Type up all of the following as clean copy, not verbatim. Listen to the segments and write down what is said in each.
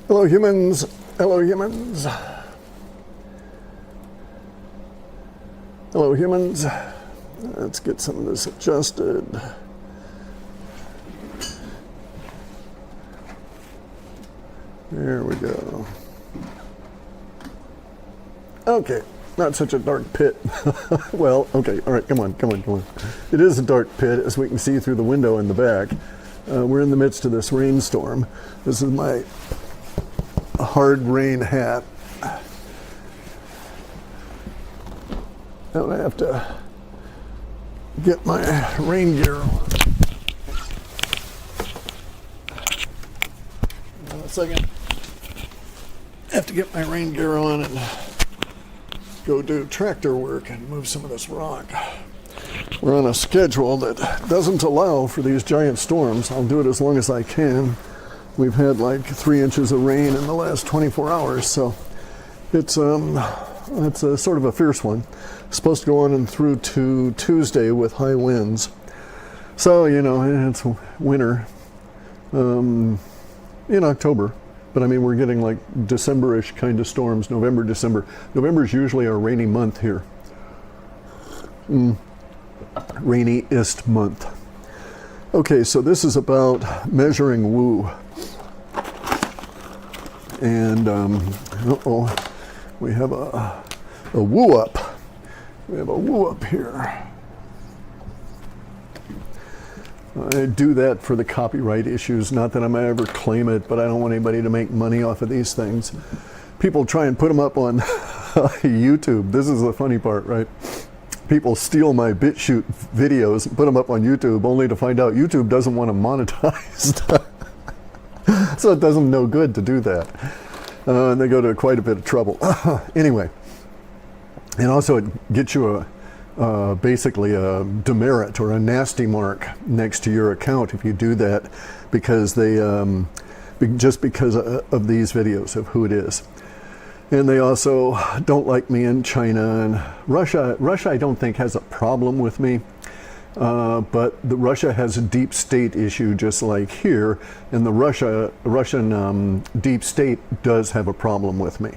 Hello humans, hello humans. Hello humans. Let's get some of this adjusted. There we go. Okay, not such a dark pit. Well, okay, all right, come on. It is a dark pit, as we can see through the window in the back. We're in the midst of this rainstorm. This is my hard rain hat. Now I have to get my rain gear on. Hold on a second. I have to get my rain gear on and go do tractor work and move some of this rock. We're on a schedule that doesn't allow for these giant storms. I'll do it as long as I can. We've had like 3 inches of rain in the last 24 hours, so it's a sort of a fierce one. It's supposed to go on and through to Tuesday with high winds. So, you know, it's winter in October. But I mean, we're getting like December-ish kind of storms, November, December. November is usually a rainy month here. Rainiest month. Okay, so this is about measuring woo. And, we have a woo up. We have a woo up here. I do that for the copyright issues, not that I might ever claim it, but I don't want anybody to make money off of these things. People try and put them up on YouTube. This is the funny part, right? People steal my BitChute videos and put them up on YouTube only to find out YouTube doesn't want to monetize. So it does them no good to do that. And they go to quite a bit of trouble. Anyway, and also it gets you basically a demerit or a nasty mark next to your account if you do that, because they just because of these videos of who it is. And they also don't like me in China and Russia. Russia I don't think has a problem with me, but Russia has a deep state issue just like here, and the Russian deep state does have a problem with me.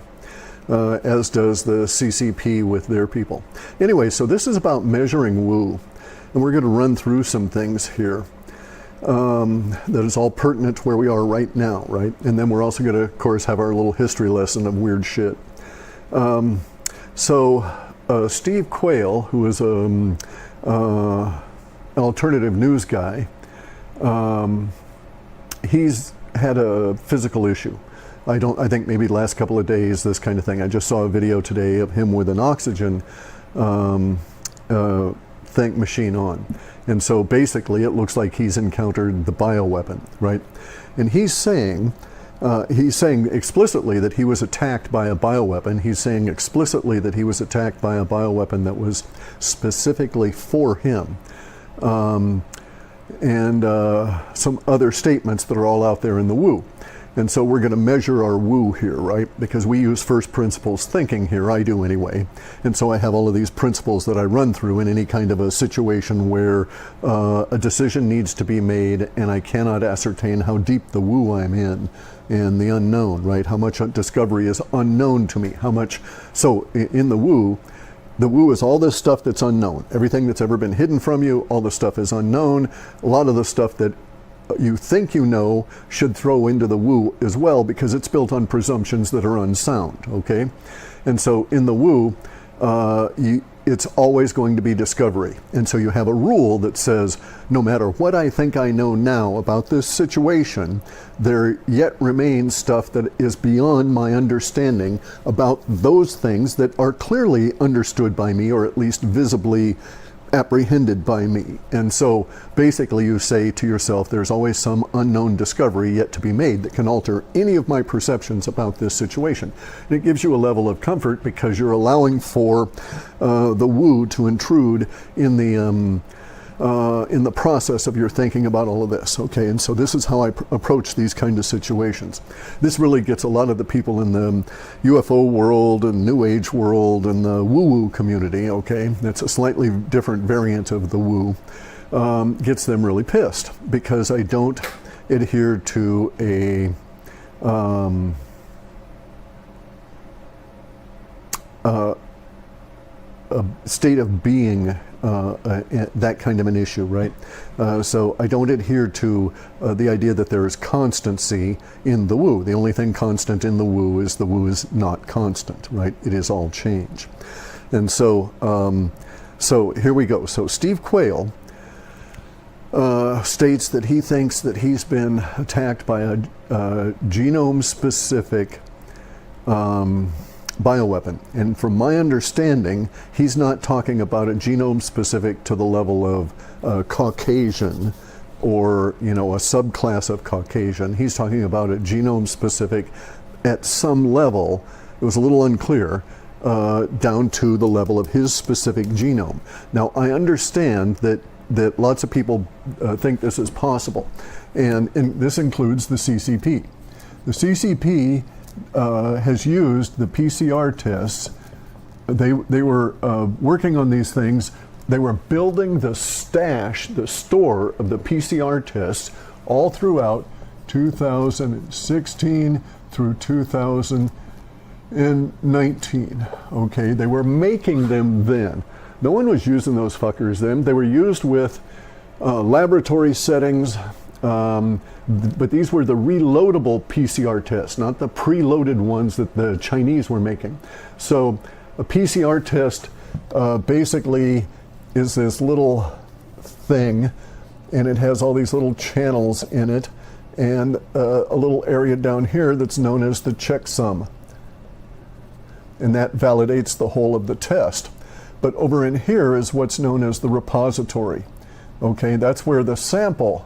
As does the CCP with their people. Anyway, so this is about measuring woo, and we're going to run through some things here that is all pertinent to where we are right now, right? And then we're also going to, of course, have our little history lesson of weird shit. Steve Quayle, who is an alternative news guy, he's had a physical issue. I think maybe the last couple of days, this kind of thing. I just saw a video today of him with an oxygen tank machine on. And so basically it looks like he's encountered the bioweapon, right? And he's saying explicitly that he was attacked by a bioweapon. He's saying explicitly that he was attacked by a bioweapon that was specifically for him. And some other statements that are all out there in the woo. And so we're going to measure our woo here, right? Because we use first principles thinking here, I do anyway. And so I have all of these principles that I run through in any kind of a situation where a decision needs to be made and I cannot ascertain how deep the woo I'm in and the unknown, right? How much discovery is unknown to me, how much. So in the woo is all this stuff that's unknown. Everything that's ever been hidden from you, all the stuff is unknown. A lot of the stuff that you think you know should throw into the woo as well, because it's built on presumptions that are unsound, okay? And so in the woo, it's always going to be discovery. And so you have a rule that says, no matter what I think I know now about this situation, there yet remains stuff that is beyond my understanding about those things that are clearly understood by me, or at least visibly apprehended by me. And so basically you say to yourself, there's always some unknown discovery yet to be made that can alter any of my perceptions about this situation. And it gives you a level of comfort because you're allowing for the woo to intrude in the process of your thinking about all of this. Okay, and so this is how I approach these kind of situations. This really gets a lot of the people in the UFO world and New Age world and the woo-woo community, okay? That's a slightly different variant of the woo. Gets them really pissed because I don't adhere to a state of being, that kind of an issue, right? So I don't adhere to the idea that there is constancy in the woo. The only thing constant in the woo is not constant, right? It is all change. And so, so here we go. So Steve Quayle states that he thinks that he's been attacked by a genome-specific bioweapon. And from my understanding, he's not talking about a genome specific to the level of Caucasian or, you know, a subclass of Caucasian. He's talking about a genome specific at some level. It was a little unclear, down to the level of his specific genome. Now, I understand that lots of people think this is possible, and this includes the CCP. The CCP has used the PCR tests. They were working on these things. They were building the store of the PCR tests all throughout 2016 through 2019. Okay, they were making them then. No one was using those fuckers then. They were used with laboratory settings. But these were the reloadable PCR tests, not the preloaded ones that the Chinese were making. So a PCR test basically is this little thing, and it has all these little channels in it, and a little area down here that's known as the checksum. And that validates the whole of the test. But over in here is what's known as the repository. Okay, that's where the sample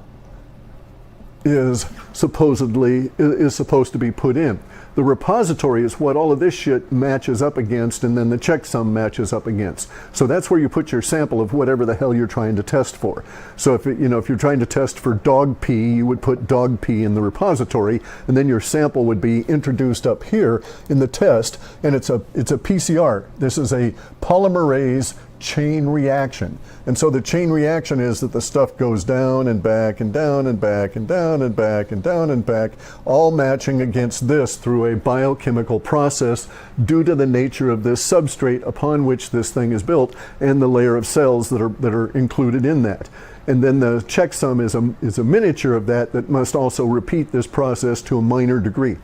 is supposed to be put in. The repository is what all of this shit matches up against, and then the checksum matches up against. So that's where you put your sample of whatever the hell you're trying to test for. So if you're trying to test for dog pee, you would put dog pee in the repository, and then your sample would be introduced up here in the test, and it's a PCR. This is a polymerase chain reaction. And so the chain reaction is that the stuff goes down and back and down and back and down and back and down and back, all matching against this through a biochemical process due to the nature of this substrate upon which this thing is built and the layer of cells that are included in that. And then the checksum is a miniature of that must also repeat this process to a minor degree.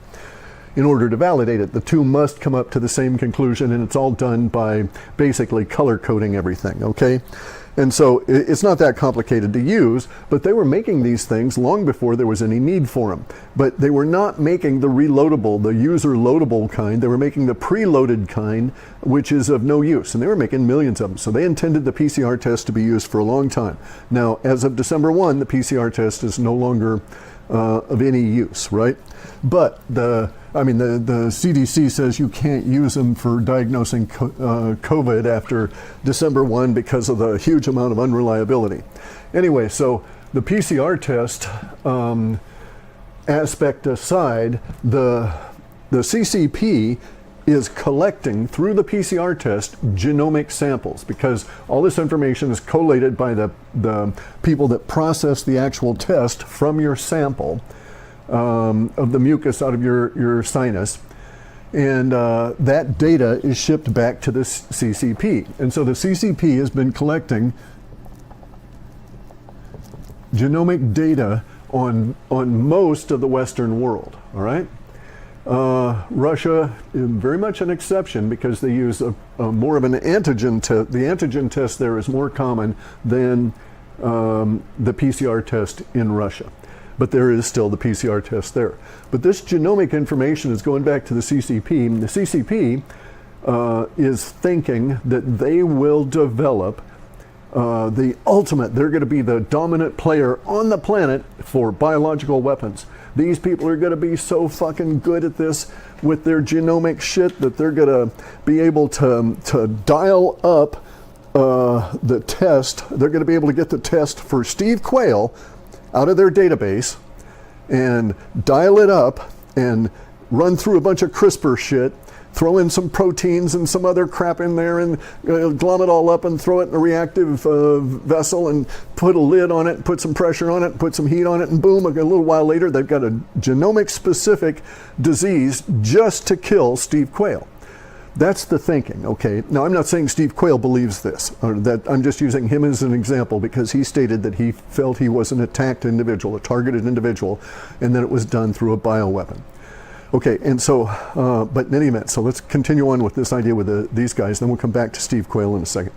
In order to validate it, the two must come up to the same conclusion, and it's all done by basically color coding everything, okay? And so it's not that complicated to use, but they were making these things long before there was any need for them. But they were not making the reloadable, the user loadable kind. They were making the preloaded kind, which is of no use, and they were making millions of them. So they intended the PCR test to be used for a long time. Now, as of December 1, the PCR test is no longer of any use, right? But the CDC says you can't use them for diagnosing COVID after December 1 because of the huge amount of unreliability. Anyway, so the PCR test aspect aside, the CCP is collecting through the PCR test genomic samples, because all this information is collated by the people that process the actual test from your sample of the mucus out of your sinus, and that data is shipped back to the CCP. And so the CCP has been collecting genomic data on most of the Western world, all right? Russia is very much an exception because they use more of an antigen test. The antigen test there is more common than the PCR test in Russia. But there is still the PCR test there. But this genomic information is going back to the CCP. And the CCP is thinking that they will develop the ultimate, they're going to be the dominant player on the planet for biological weapons. These people are going to be so fucking good at this with their genomic shit that they're going to be able to dial up the test. They're going to be able to get the test for Steve Quayle out of their database and dial it up and run through a bunch of CRISPR shit, throw in some proteins and some other crap in there and glom it all up and throw it in a reactive vessel and put a lid on it, put some pressure on it, put some heat on it, and boom, a little while later they've got a genomic specific disease just to kill Steve Quayle. That's the thinking, okay? Now, I'm not saying Steve Quayle believes this, or that I'm just using him as an example because he stated that he felt he was an attacked individual, a targeted individual, and that it was done through a bioweapon. Okay, and so, but in any event, so let's continue on with this idea with these guys, then we'll come back to Steve Quayle in a second.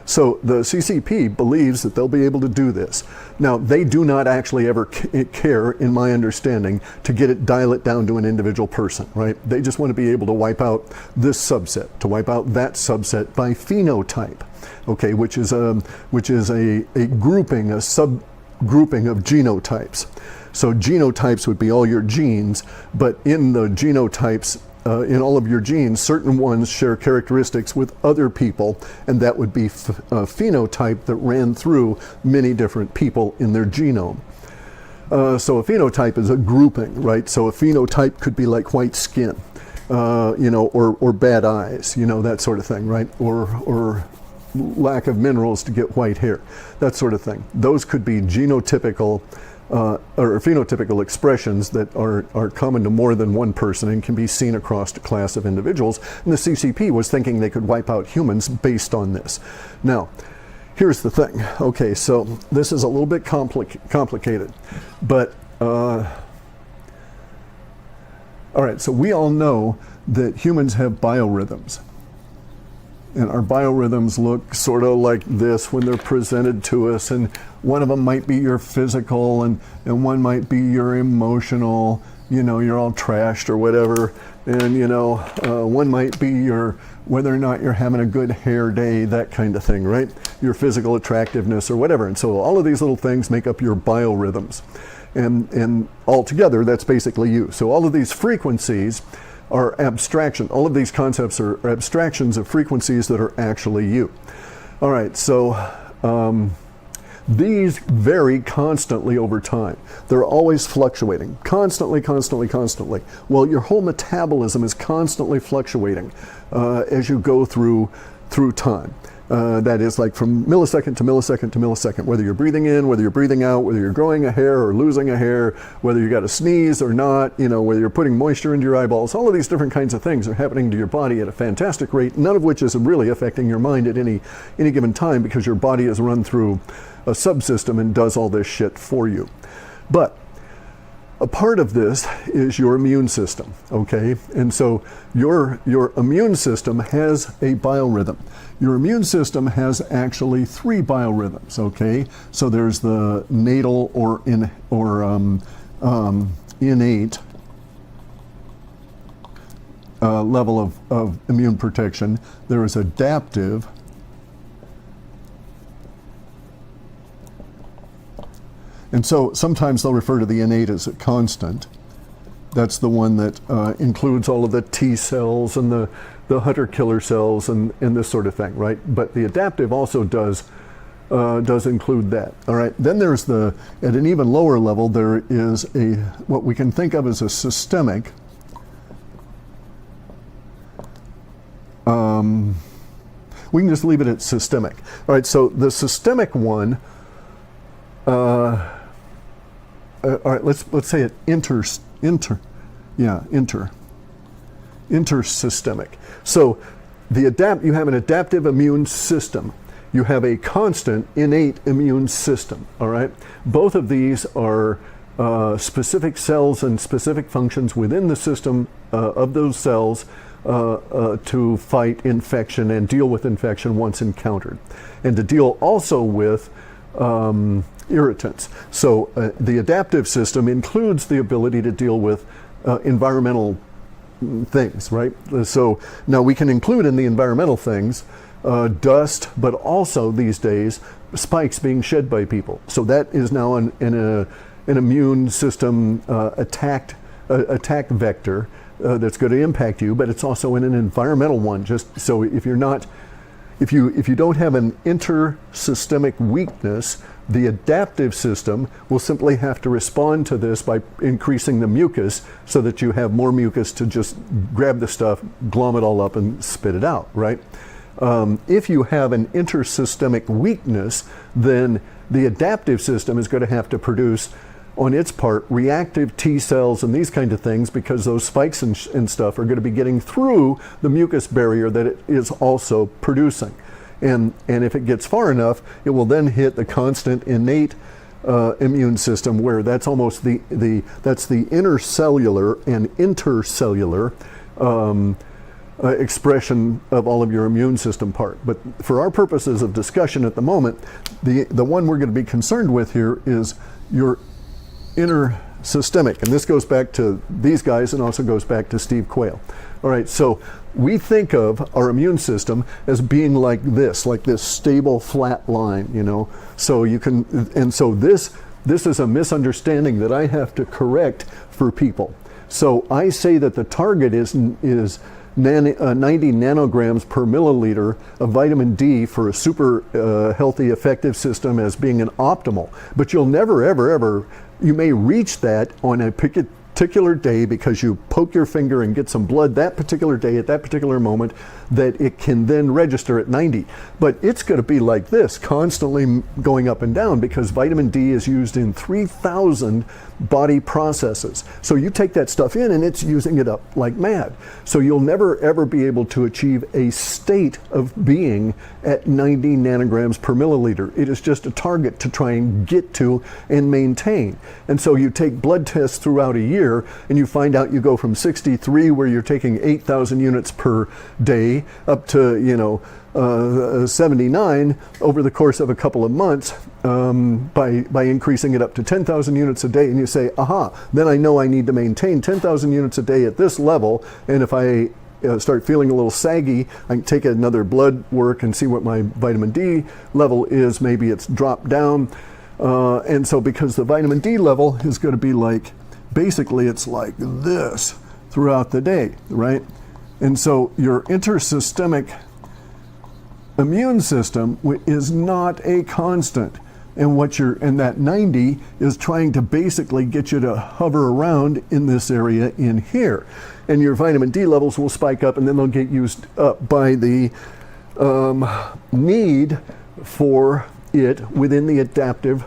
So the CCP believes that they'll be able to do this. Now, they do not actually ever care, in my understanding, to dial it down to an individual person, right? They just want to be able to wipe out this subset, to wipe out that subset by phenotype, okay, which is a grouping, a subgrouping of genotypes. So genotypes would be all your genes, but in the genotypes, in all of your genes, certain ones share characteristics with other people, and that would be a phenotype that ran through many different people in their genome. So a phenotype is a grouping, right? So a phenotype could be like white skin, you know, or bad eyes, you know, that sort of thing, right? Or lack of minerals to get white hair, that sort of thing. Those could be genotypical or phenotypical expressions that are common to more than one person and can be seen across a class of individuals. And the CCP was thinking they could wipe out humans based on this. Now, here's the thing. Okay, so this is a little bit complicated, but all right, so we all know that humans have biorhythms. And our biorhythms look sort of like this when they're presented to us, and one of them might be your physical, and one might be your emotional, you know, you're all trashed or whatever, and you know, one might be your, whether or not you're having a good hair day, that kind of thing, right? Your physical attractiveness or whatever. And so all of these little things make up your biorhythms. And altogether, that's basically you. So all of these frequencies are abstraction. All of these concepts are abstractions of frequencies that are actually you. All right, so these vary constantly over time. They're always fluctuating, constantly. Well, your whole metabolism is constantly fluctuating as you go through time. That is like from millisecond to millisecond to millisecond, whether you're breathing in, whether you're breathing out, whether you're growing a hair or losing a hair, whether you got to sneeze or not, you know, whether you're putting moisture into your eyeballs. All of these different kinds of things are happening to your body at a fantastic rate, none of which is really affecting your mind at any given time, because your body is run through a subsystem and does all this shit for you. But a part of this is your immune system, okay? And so your immune system has a biorhythm. Your immune system has actually 3 biorhythms, okay? So there's the natal or innate level of immune protection. There is adaptive, and so sometimes they'll refer to the innate as a constant. That's the one that includes all of the T cells and the hunter killer cells and this sort of thing, right? But the adaptive also does include that. All right. Then there's at an even lower level, there is what we can think of as a systemic. We can just leave it at systemic. All right. So the systemic one. All right, let's say it intersystemic. So you have an adaptive immune system. You have a constant innate immune system. All right, both of these are specific cells and specific functions within the system of those cells to fight infection and deal with infection once encountered, and to deal also with irritants. So the adaptive system includes the ability to deal with environmental things, right? So now we can include in the environmental things dust, but also these days spikes being shed by people. So that is now an immune system attack vector that's going to impact you, but it's also in an environmental one. Just so if you're not if you don't have an intersystemic weakness, the adaptive system will simply have to respond to this by increasing the mucus so that you have more mucus to just grab the stuff, glom it all up, and spit it out, right? If you have an intersystemic weakness, then the adaptive system is going to have to produce, on its part, reactive T cells and these kind of things, because those spikes and stuff are going to be getting through the mucus barrier that it is also producing. And if it gets far enough, it will then hit the constant innate immune system, where that's almost that's the intercellular and intercellular expression of all of your immune system part. But for our purposes of discussion at the moment, the one we're going to be concerned with here is your intersystemic, and this goes back to these guys and also goes back to Steve Quayle. All right, so we think of our immune system as being like this stable flat line, you know. So you can, and so this is a misunderstanding that I have to correct for people. So I say that the target is 90 nanograms per milliliter of vitamin D for a super healthy, effective system as being an optimal. But you'll never, ever, you may reach that on a particular day because you poke your finger and get some blood that particular day at that particular moment, that it can then register at 90. But it's going to be like this, constantly going up and down, because vitamin D is used in 3,000 body processes. So you take that stuff in and it's using it up like mad. So you'll never ever be able to achieve a state of being at 90 nanograms per milliliter. It is just a target to try and get to and maintain. And so you take blood tests throughout a year and you find out you go from 63, where you're taking 8,000 units per day, up to, you know, 79 over the course of a couple of months, by increasing it up to 10,000 units a day. And you say, aha, then I know I need to maintain 10,000 units a day at this level. And if I start feeling a little saggy, I can take another blood work and see what my vitamin D level is. Maybe it's dropped down. And so because the vitamin D level is going to be like, basically it's like this throughout the day, right? And so your intersystemic immune system is not a constant. And and that 90 is trying to basically get you to hover around in this area in here. And your vitamin D levels will spike up, and then they'll get used up by the need for it within the adaptive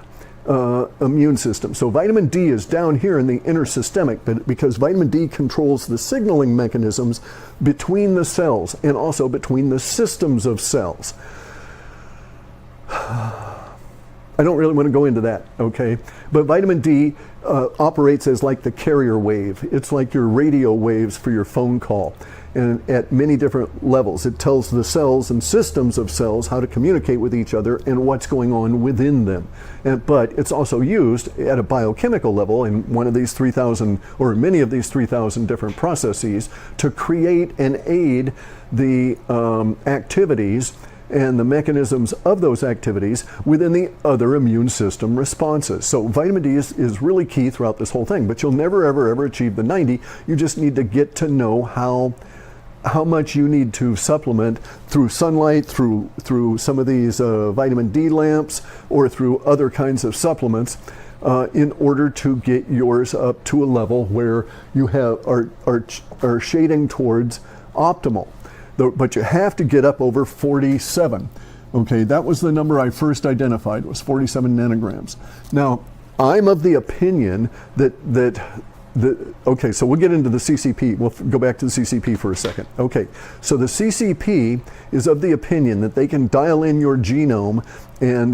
immune system. So vitamin D is down here in the intersystemic, but because vitamin D controls the signaling mechanisms between the cells and also between the systems of cells. I don't really want to go into that, okay? But vitamin D operates as like the carrier wave. It's like your radio waves for your phone call. And at many different levels, it tells the cells and systems of cells how to communicate with each other and what's going on within them. But it's also used at a biochemical level in one of these 3,000, or many of these 3,000 different processes, to create and aid the activities and the mechanisms of those activities within the other immune system responses. So vitamin D is really key throughout this whole thing, but you'll never, ever achieve the 90. You just need to get to know how much you need to supplement through sunlight, through some of these vitamin D lamps, or through other kinds of supplements, in order to get yours up to a level where you are shading towards optimal. But you have to get up over 47. Okay, that was the number I first identified, was 47 nanograms. Now, I'm of the opinion okay, so we'll get into the CCP. We'll go back to the CCP for a second. Okay, so the CCP is of the opinion that they can dial in your genome and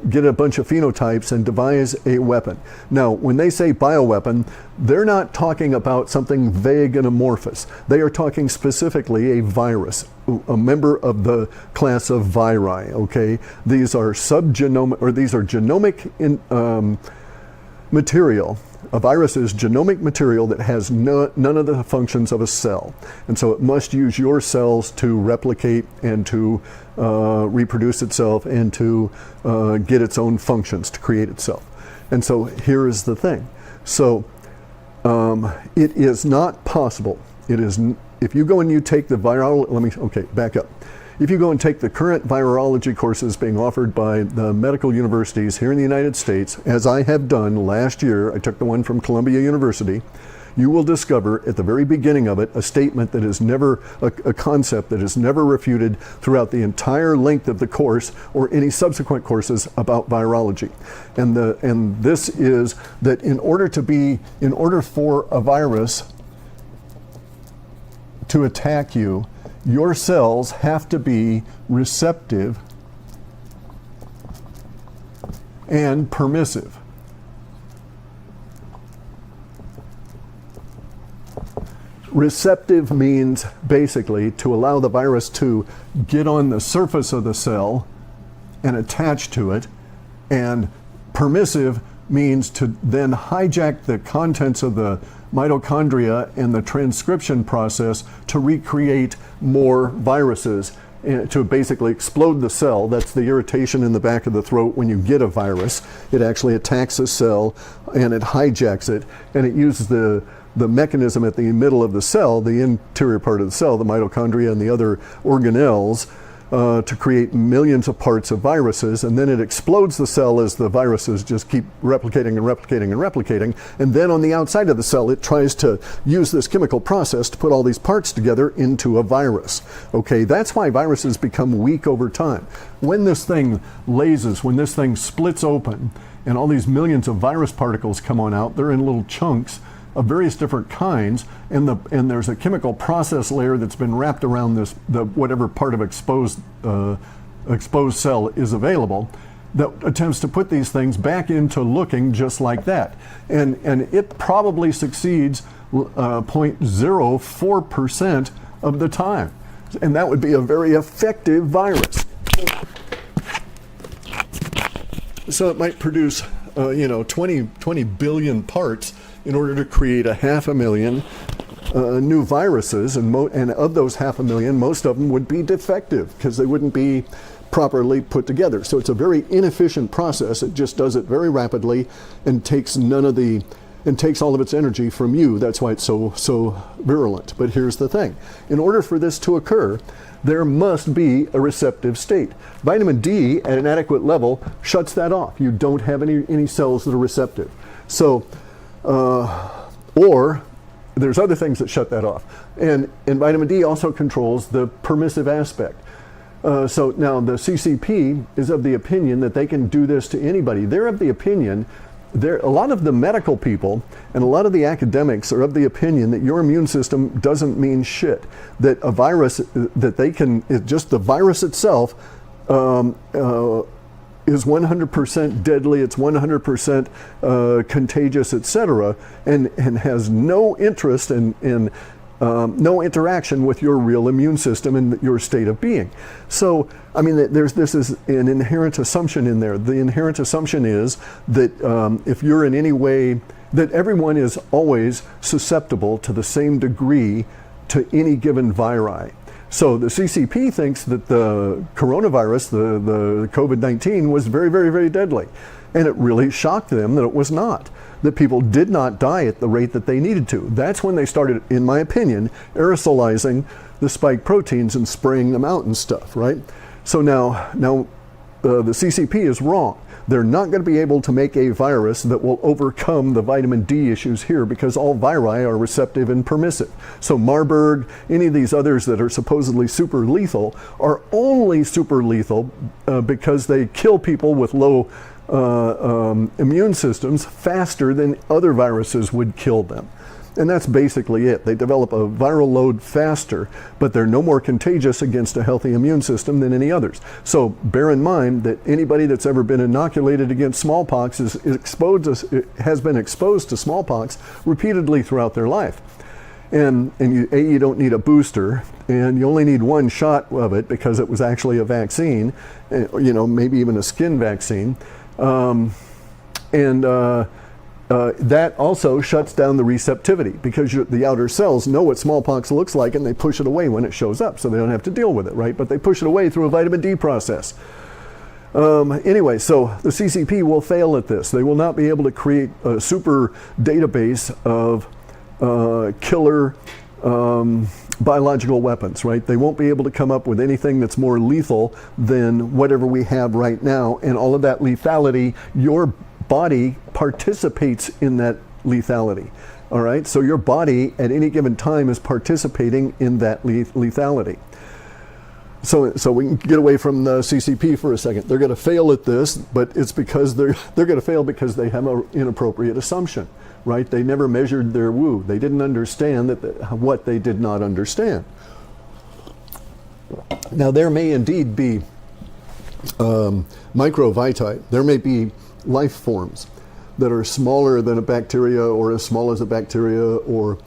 get a bunch of phenotypes and devise a weapon. Now, when they say bioweapon, they're not talking about something vague and amorphous. They are talking specifically a virus, a member of the class of viri, okay? These are subgenomic, or these are genomic material. A virus is genomic material that has none of the functions of a cell. And so it must use your cells to replicate and to reproduce itself and to get its own functions, to create itself. And so here is the thing. So it is not possible. It is, if you go and you take the viral, back up. if you go and take the current virology courses being offered by the medical universities here in the United States, as I have done last year, I took the one from Columbia University, you will discover at the very beginning of it a statement that is never, a concept that is never refuted throughout the entire length of the course or any subsequent courses about virology. And this is that in order for a virus to attack you, your cells have to be receptive and permissive. Receptive means basically to allow the virus to get on the surface of the cell and attach to it, and permissive means to then hijack the contents of the mitochondria and the transcription process to recreate more viruses, to basically explode the cell. That's the irritation in the back of the throat when you get a virus. It actually attacks a cell and it hijacks it, and it uses the mechanism at the middle of the cell, the interior part of the cell, the mitochondria and the other organelles, to create millions of parts of viruses, and then it explodes the cell as the viruses just keep replicating and replicating and replicating, and then on the outside of the cell it tries to use this chemical process to put all these parts together into a virus. Okay, that's why viruses become weak over time. When this thing lases, when this thing splits open, and all these millions of virus particles come on out, they're in little chunks of various different kinds, and there's a chemical process layer that's been wrapped around the whatever part of exposed cell is available, that attempts to put these things back into looking just like that, and it probably succeeds 0.04% of the time, and that would be a very effective virus. So it might produce 20 billion parts in order to create 500,000 new viruses, and of those 500,000, most of them would be defective because they wouldn't be properly put together. So it's a very inefficient process. It just does it very rapidly and takes all of its energy from you. That's why it's so virulent. But here's the thing. In order for this to occur, there must be a receptive state. Vitamin D at an adequate level shuts that off. You don't have any cells that are receptive. So or there's other things that shut that off. And vitamin D also controls the permissive aspect. So now the CCP is of the opinion that they can do this to anybody. They're of the opinion, a lot of the medical people and a lot of the academics are of the opinion that your immune system doesn't mean shit. That a virus, just the virus itself is 100% deadly, it's 100% contagious, etc., and has no interest in no interaction with your real immune system and your state of being. So, I mean, this is an inherent assumption in there. The inherent assumption is that if you're in any way, that everyone is always susceptible to the same degree to any given viri. So the CCP thinks that the coronavirus, the COVID-19, was very, very, very deadly. And it really shocked them that it was not, that people did not die at the rate that they needed to. That's when they started, in my opinion, aerosolizing the spike proteins and spraying them out and stuff, right? So now the CCP is wrong. They're not going to be able to make a virus that will overcome the vitamin D issues here because all viri are receptive and permissive. So Marburg, any of these others that are supposedly super lethal are only super lethal because they kill people with low immune systems faster than other viruses would kill them. And that's basically it. They develop a viral load faster, but they're no more contagious against a healthy immune system than any others. So bear in mind that anybody that's ever been inoculated against smallpox has been exposed to smallpox repeatedly throughout their life. And you don't need a booster, and you only need one shot of it because it was actually a vaccine, maybe even a skin vaccine. That also shuts down the receptivity because the outer cells know what smallpox looks like and they push it away when it shows up, so they don't have to deal with it, right? But they push it away through a vitamin D process. Anyway, so the CCP will fail at this. They will not be able to create a super database of killer biological weapons, right? They won't be able to come up with anything that's more lethal than whatever we have right now. And all of that lethality, your body participates in that lethality. All right, so your body at any given time is participating in that lethality. So we can get away from the CCP for a second. They're going to fail at this, but it's because they're going to fail because they have an inappropriate assumption, right? They never measured their Wu. They didn't understand what they did not understand. Now there may indeed be microvitae. There may be life forms that are smaller than a bacteria, or as small as a bacteria, or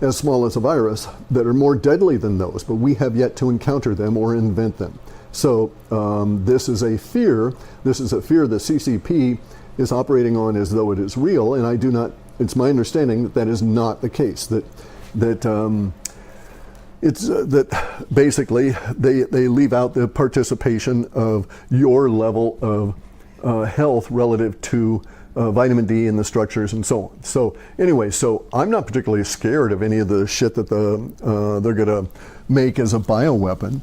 as small as a virus, that are more deadly than those, but we have yet to encounter them or invent them. So this is a fear. This is a fear the CCP is operating on as though it is real, and I do not. It's my understanding that that is not the case. That basically they leave out the participation of your level of health relative to vitamin D and the structures and so on. So anyway, so I'm not particularly scared of any of the shit that they're going to make as a bioweapon,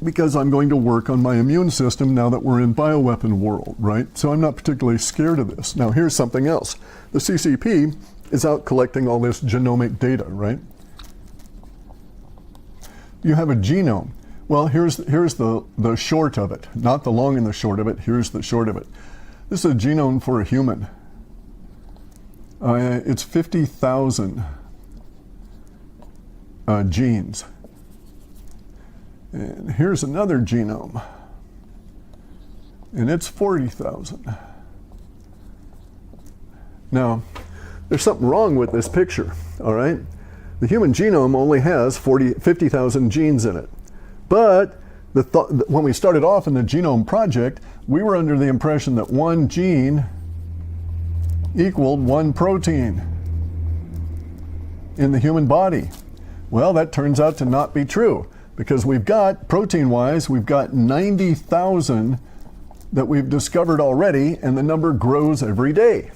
because I'm going to work on my immune system now that we're in bioweapon world, right? So I'm not particularly scared of this. Now here's something else. The CCP is out collecting all this genomic data, right? You have a genome. Well, here's the short of it, not the long and the short of it. Here's the short of it. This is a genome for a human. It's 50,000 genes. And here's another genome, and it's 40,000. Now, there's something wrong with this picture, all right? The human genome only has 50,000 genes in it. But when we started off in the genome project, we were under the impression that one gene equaled one protein in the human body. Well, that turns out to not be true, because we've got, protein-wise, we've got 90,000 that we've discovered already, and the number grows every day.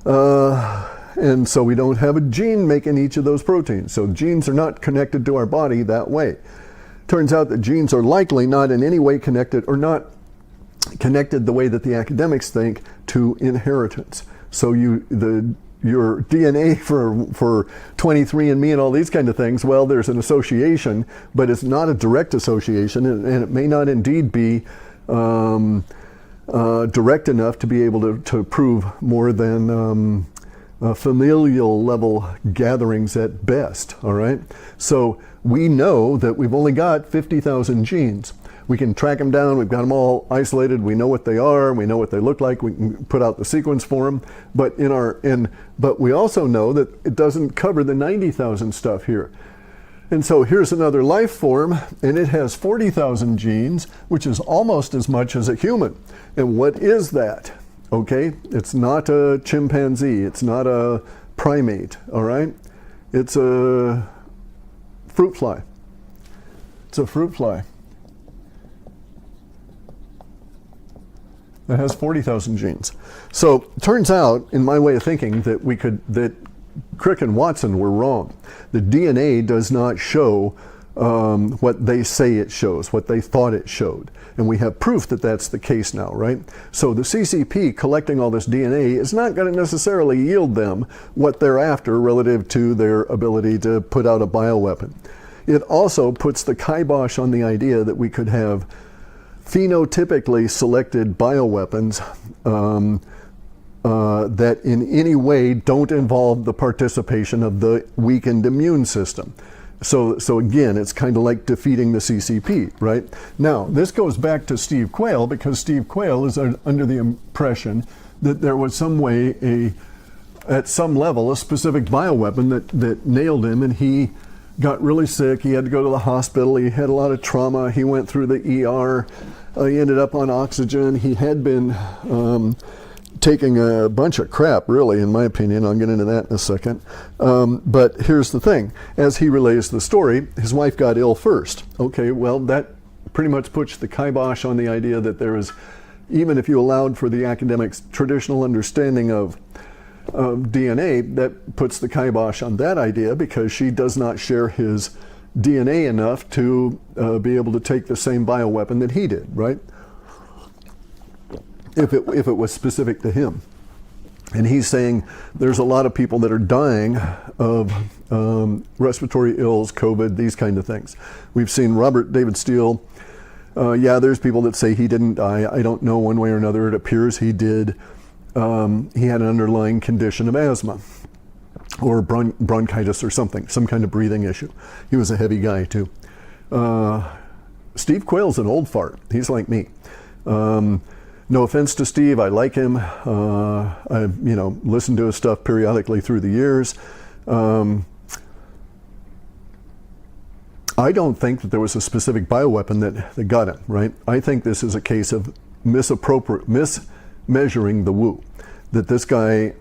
And so we don't have a gene making each of those proteins. So genes are not connected to our body that way. Turns out that genes are likely not in any way connected, or not connected the way that the academics think, to inheritance. So your DNA for 23andMe and all these kind of things, well, there's an association, but it's not a direct association, and it may not indeed be direct enough to be able to prove more than familial level gatherings at best, all right? So we know that we've only got 50,000 genes. We can track them down. We've got them all isolated. We know what they are. We know what they look like. We can put out the sequence for them. But but we also know that it doesn't cover the 90,000 stuff here. And so here's another life form, and it has 40,000 genes, which is almost as much as a human. And what is that? Okay, it's not a chimpanzee. It's not a primate. All right, it's a fruit fly. It's a fruit fly that has 40,000 genes. So turns out, in my way of thinking, that Crick and Watson were wrong. The DNA does not show what they say it shows, what they thought it showed. And we have proof that that's the case now, right? So the CCP collecting all this DNA is not going to necessarily yield them what they're after relative to their ability to put out a bioweapon. It also puts the kibosh on the idea that we could have phenotypically selected bioweapons that in any way don't involve the participation of the weakened immune system. So again, it's kind of like defeating the CCP, right? Now, this goes back to Steve Quayle, because Steve Quayle is under the impression that there was some way, at some level, a specific bioweapon that nailed him, and he got really sick. He had to go to the hospital. He had a lot of trauma. He went through the ER. He ended up on oxygen. He had been taking a bunch of crap, really, in my opinion. I'll get into that in a second. But here's the thing. As he relays the story, his wife got ill first. Okay, well, that pretty much puts the kibosh on the idea that there is, even if you allowed for the academics' traditional understanding of DNA, that puts the kibosh on that idea, because she does not share his DNA enough to be able to take the same bioweapon that he did, right? If it was specific to him. And he's saying there's a lot of people that are dying of respiratory ills, COVID, these kind of things. We've seen Robert David Steele. Yeah, there's people that say he didn't die. I don't know one way or another. It appears he did. He had an underlying condition of asthma or bronchitis or something, some kind of breathing issue. He was a heavy guy too. Steve Quayle's an old fart. He's like me. No offense to Steve, I like him. I've listened to his stuff periodically through the years. I don't think that there was a specific bioweapon that got him, right? I think this is a case of mismeasuring the Wu. That this guy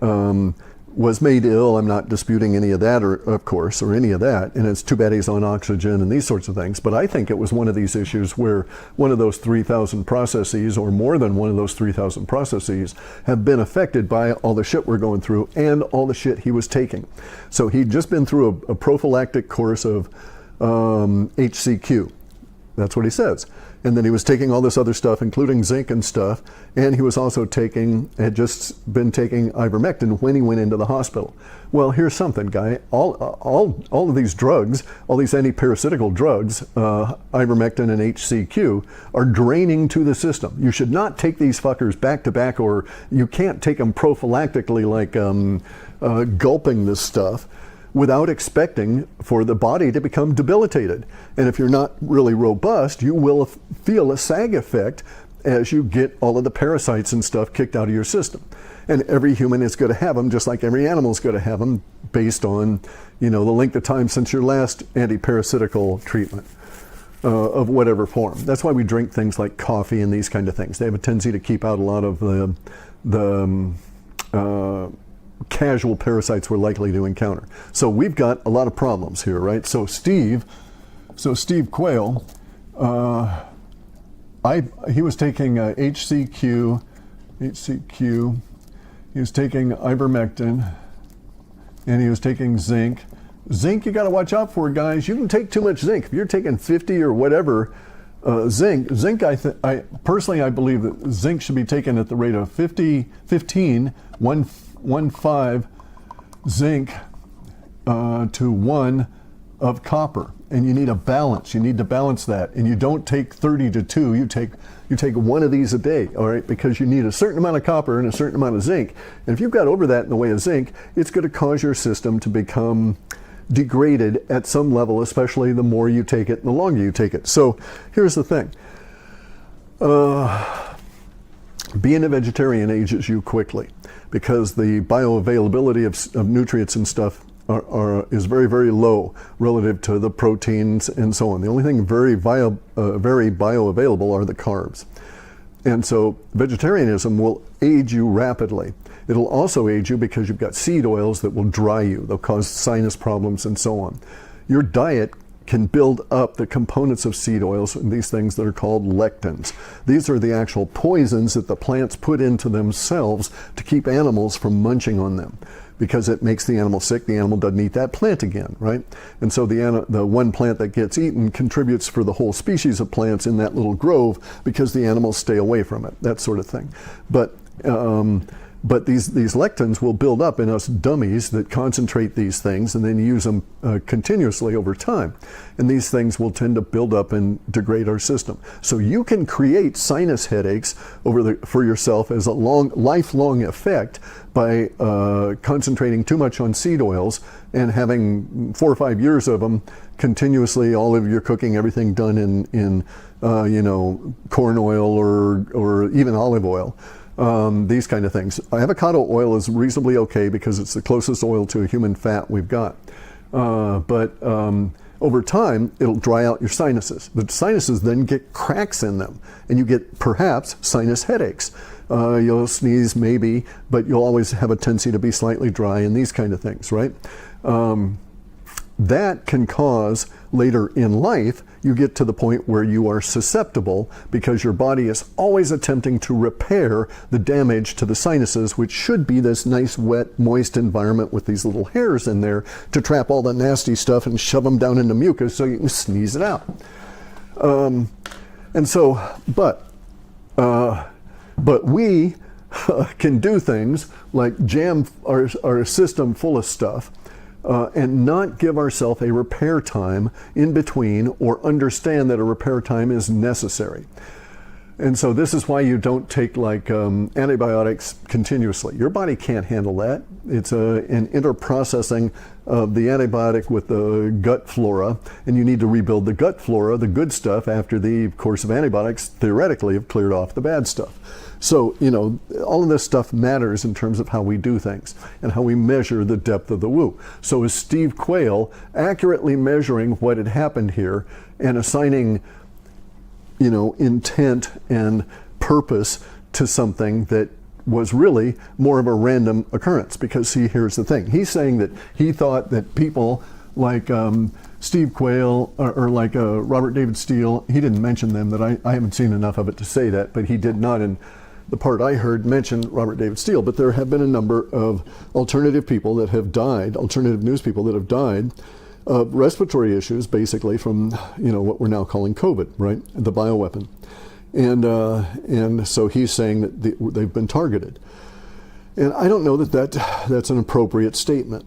was made ill. I'm not disputing any of that, of course, or any of that. And it's too bad he's on oxygen and these sorts of things. But I think it was one of these issues where one of those 3,000 processes, or more than one of those 3,000 processes, have been affected by all the shit we're going through and all the shit he was taking. So he'd just been through a prophylactic course of HCQ. That's what he says. And then he was taking all this other stuff, including zinc and stuff, and he was also had just been taking ivermectin when he went into the hospital. Well, here's something, guy. All of these drugs, all these anti-parasitical drugs, ivermectin and HCQ, are draining to the system. You should not take these fuckers back to back, or you can't take them prophylactically, like gulping this stuff, without expecting for the body to become debilitated. And if you're not really robust, you will feel a sag effect as you get all of the parasites and stuff kicked out of your system. And every human is going to have them, just like every animal is going to have them, based on the length of time since your last anti-parasitical treatment of whatever form. That's why we drink things like coffee and these kind of things. They have a tendency to keep out a lot of the casual parasites we're likely to encounter. So we've got a lot of problems here, right? So Steve Quayle, he was taking HCQ, he was taking ivermectin, and he was taking zinc. Zinc, you got to watch out for, guys. You can take too much zinc. If you're taking 50 or whatever zinc, I personally believe that zinc should be taken at the rate of 15 zinc to 1 of copper, and you need a balance. You need to balance that, and you don't take 30 to 2. You take one of these a day, all right, because you need a certain amount of copper and a certain amount of zinc. And if you've got over that in the way of zinc, it's going to cause your system to become degraded at some level, especially the more you take it and the longer you take it. So here's the thing. Being a vegetarian ages you quickly, because the bioavailability of nutrients and stuff is very, very low relative to the proteins and so on. The only thing very bioavailable are the carbs. And so vegetarianism will age you rapidly. It'll also age you because you've got seed oils that will dry you. They'll cause sinus problems and so on. Your diet can build up the components of seed oils and these things that are called lectins. These are the actual poisons that the plants put into themselves to keep animals from munching on them, because it makes the animal sick. The animal doesn't eat that plant again, right? And so the one plant that gets eaten contributes for the whole species of plants in that little grove, because the animals stay away from it, that sort of thing. But these lectins will build up in us dummies that concentrate these things and then use them continuously over time. And these things will tend to build up and degrade our system. So you can create sinus headaches for yourself as a lifelong effect by concentrating too much on seed oils and having 4 or 5 years of them continuously, all of your cooking, everything done in corn oil or even olive oil. These kind of things. Avocado oil is reasonably okay because it's the closest oil to a human fat we've got. But over time, it'll dry out your sinuses. The sinuses then get cracks in them, and you get perhaps sinus headaches. You'll sneeze maybe, but you'll always have a tendency to be slightly dry and these kind of things, right? that can cause later in life, you get to the point where you are susceptible because your body is always attempting to repair the damage to the sinuses, which should be this nice, wet, moist environment with these little hairs in there to trap all the nasty stuff and shove them down into mucus so you can sneeze it out. But we can do things like jam our system full of stuff and not give ourselves a repair time in between, or understand that a repair time is necessary. And so this is why you don't take like antibiotics continuously. Your body can't handle that. It's an interprocessing of the antibiotic with the gut flora, and you need to rebuild the gut flora, the good stuff, after the course of antibiotics theoretically have cleared off the bad stuff. So, you know, all of this stuff matters in terms of how we do things and how we measure the depth of the woo. So is Steve Quayle accurately measuring what had happened here and assigning, you know, intent and purpose to something that was really more of a random occurrence? Because see, here's the thing. He's saying that he thought that people like Steve Quayle or like Robert David Steele, he didn't mention them, that I haven't seen enough of it to say that, but he did not, in the part I heard, mention Robert David Steele. But there have been a number of alternative people that have died, alternative news people that have died of respiratory issues, basically from, you know, what we're now calling COVID, right? The bioweapon. And so he's saying that they've been targeted. And I don't know that that's an appropriate statement.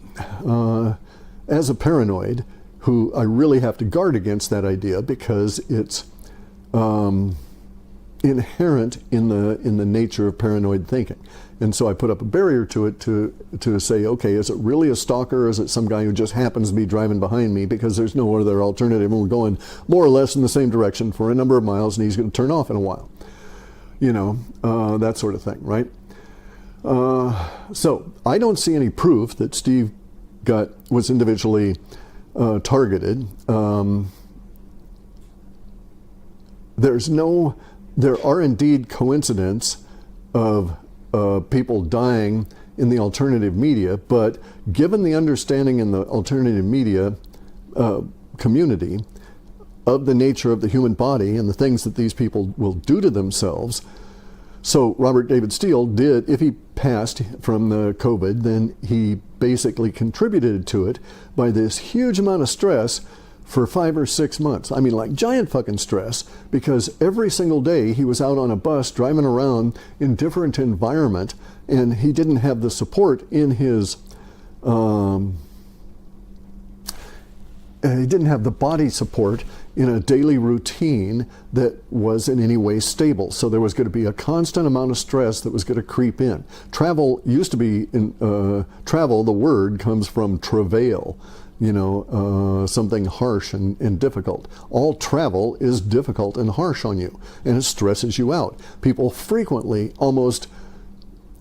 As a paranoid, who I really have to guard against that idea, because it's inherent in the nature of paranoid thinking. And so I put up a barrier to it to say, okay, is it really a stalker, or is it some guy who just happens to be driving behind me because there's no other alternative and we're going more or less in the same direction for a number of miles and he's going to turn off in a while? You know, that sort of thing, right? So I don't see any proof that Steve was individually targeted. There are indeed coincidence of people dying in the alternative media, but given the understanding in the alternative media community of the nature of the human body and the things that these people will do to themselves, so Robert David Steele did, if he passed from the COVID, then he basically contributed to it by this huge amount of stress for 5 or 6 months. I mean, like giant fucking stress, because every single day he was out on a bus driving around in different environment, and he didn't have the support in his, he didn't have the body support in a daily routine that was in any way stable. So there was going to be a constant amount of stress that was going to creep in. Travel used to be, travel, the word comes from travail. You know, something harsh and difficult. All travel is difficult and harsh on you, and it stresses you out. People frequently, almost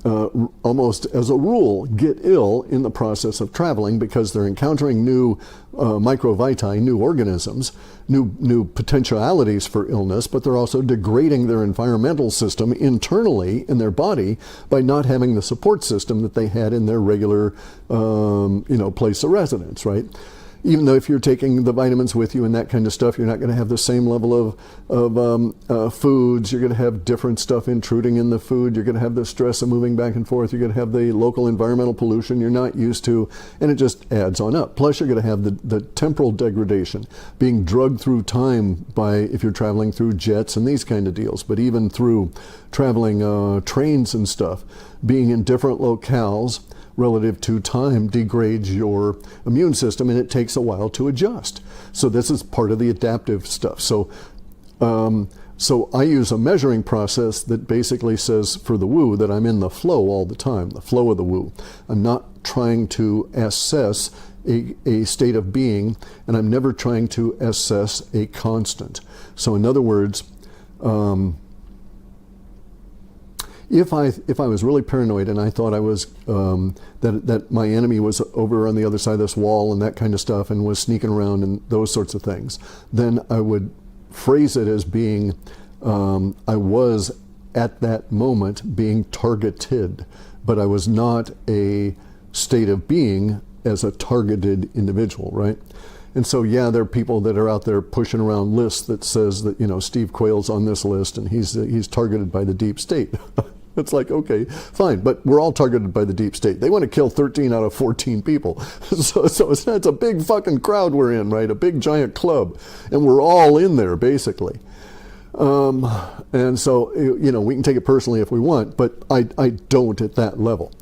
as a rule, get ill in the process of traveling because they're encountering new microvitae, new organisms, new potentialities for illness, but they're also degrading their environmental system internally in their body by not having the support system that they had in their regular place of residence, right? Even though if you're taking the vitamins with you and that kind of stuff, you're not going to have the same level of foods. You're going to have different stuff intruding in the food. You're going to have the stress of moving back and forth. You're going to have the local environmental pollution you're not used to, and it just adds on up. Plus, you're going to have the temporal degradation, being drugged through time by, if you're traveling through jets and these kind of deals, but even through traveling trains and stuff, being in different locales relative to time degrades your immune system, and it takes a while to adjust. So this is part of the adaptive stuff. So I use a measuring process that basically says for the woo that I'm in the flow all the time, the flow of the woo. I'm not trying to assess a state of being, and I'm never trying to assess a constant. So in other words, if I was really paranoid and I thought I was that my enemy was over on the other side of this wall and that kind of stuff and was sneaking around and those sorts of things, then I would phrase it as being I was at that moment being targeted, but I was not a state of being as a targeted individual, right? And so, yeah, there are people that are out there pushing around lists that says that, you know, Steve Quayle's on this list and he's targeted by the deep state. It's like, okay, fine, but we're all targeted by the deep state. They want to kill 13 out of 14 people. So it's a big fucking crowd we're in, right? A big giant club. And we're all in there, basically. And so, you know, we can take it personally if we want, but I don't at that level.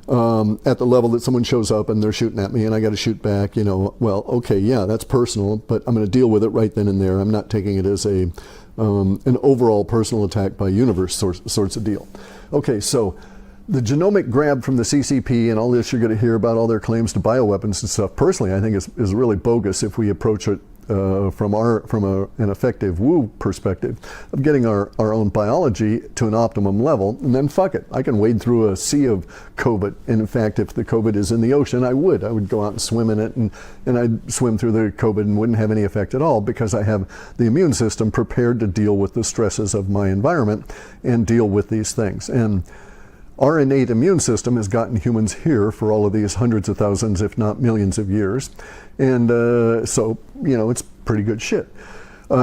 At the level that someone shows up and they're shooting at me and I got to shoot back, you know, well, okay, yeah, that's personal, but I'm going to deal with it right then and there. I'm not taking it as an overall personal attack by universe sorts of deal. Okay, so the genomic grab from the CCP and all this you're going to hear about, all their claims to bioweapons and stuff, personally, I think is really bogus if we approach it from an effective woo perspective of getting our own biology to an optimum level, and then fuck it. I can wade through a sea of COVID, and in fact, if the COVID is in the ocean, I would go out and swim in it, and I'd swim through the COVID and wouldn't have any effect at all because I have the immune system prepared to deal with the stresses of my environment and deal with these things. And our innate immune system has gotten humans here for all of these hundreds of thousands, if not millions of years. And so, you know, it's pretty good shit.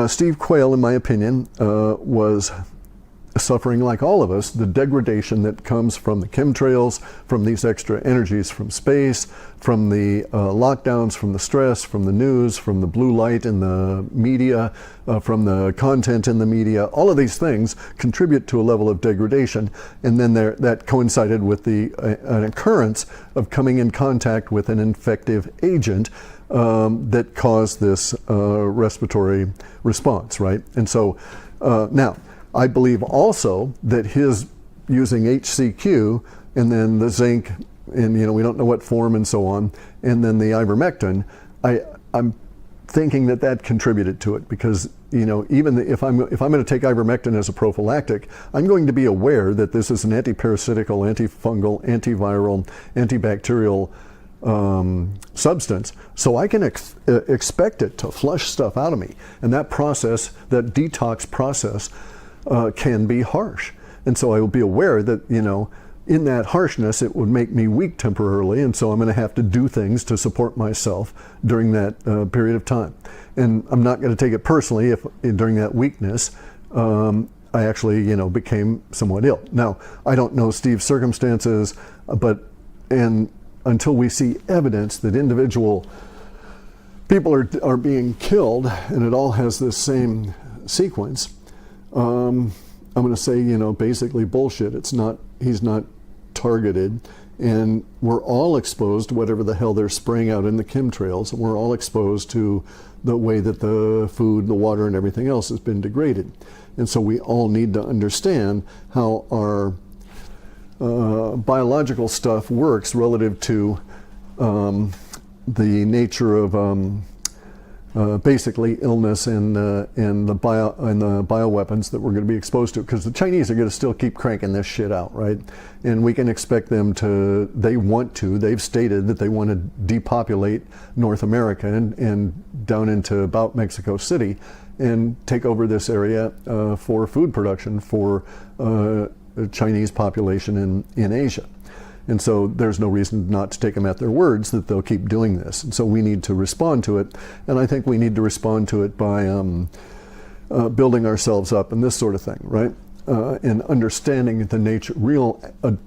Steve Quayle, in my opinion, was suffering, like all of us, the degradation that comes from the chemtrails, from these extra energies from space, from the lockdowns, from the stress, from the news, from the blue light in the media, from the content in the media. All of these things contribute to a level of degradation, and then that coincided with an occurrence of coming in contact with an infective agent that caused this respiratory response, right? And so now, I believe also that his using HCQ and then the zinc, and you know, we don't know what form and so on, and then the ivermectin, I'm thinking that contributed to it, because you know, even if I'm going to take ivermectin as a prophylactic, I'm going to be aware that this is an antiparasitical, antifungal, antiviral, antibacterial substance, so I can expect it to flush stuff out of me, and that process, that detox process, can be harsh. And so I will be aware that, you know, in that harshness, it would make me weak temporarily, and so I'm going to have to do things to support myself during that period of time. And I'm not going to take it personally if during that weakness I actually, you know, became somewhat ill. Now, I don't know Steve's circumstances, and until we see evidence that individual people are being killed, and it all has this same sequence, I'm going to say, you know, basically bullshit. He's not targeted, and we're all exposed to whatever the hell they're spraying out in the chemtrails, and we're all exposed to the way that the food, the water, and everything else has been degraded. And so we all need to understand how our biological stuff works relative to the nature of basically illness and the bioweapons that we're going to be exposed to, because the Chinese are going to still keep cranking this shit out, right? And we can expect them to. They've stated that they want to depopulate North America and down into about Mexico City and take over this area for food production for the Chinese population in Asia. And so there's no reason not to take them at their words that they'll keep doing this. And so we need to respond to it. And I think we need to respond to it by building ourselves up and this sort of thing, right? And understanding the nature, an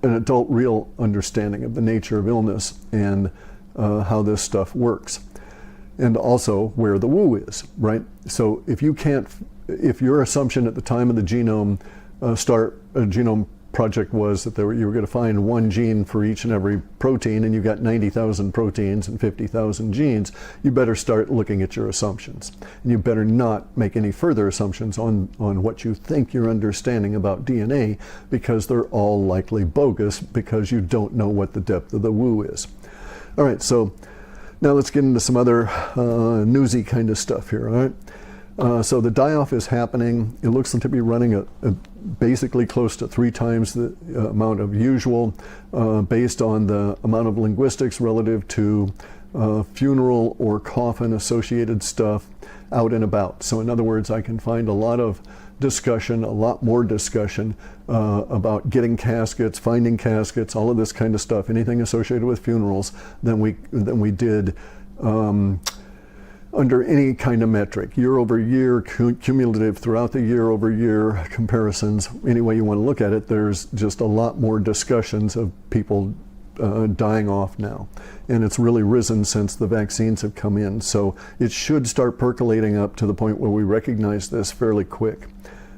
adult real understanding of the nature of illness and how this stuff works. And also where the woo is, right? So if your assumption at the time of the genome genome project was that you were going to find one gene for each and every protein, and you've got 90,000 proteins and 50,000 genes, you better start looking at your assumptions. And you better not make any further assumptions on what you think you're understanding about DNA, because they're all likely bogus, because you don't know what the depth of the woo is. All right, so now let's get into some other newsy kind of stuff here, all right? So the die-off is happening. It looks to be running basically close to 3 times the amount of usual, based on the amount of linguistics relative to funeral or coffin associated stuff out and about. So in other words, I can find a lot of discussion, a lot more discussion about getting caskets, finding caskets, all of this kind of stuff, anything associated with funerals, than we did under any kind of metric, year over year, cumulative throughout the year over year comparisons. Any way you want to look at it, there's just a lot more discussions of people dying off now. And it's really risen since the vaccines have come in. So it should start percolating up to the point where we recognize this fairly quick.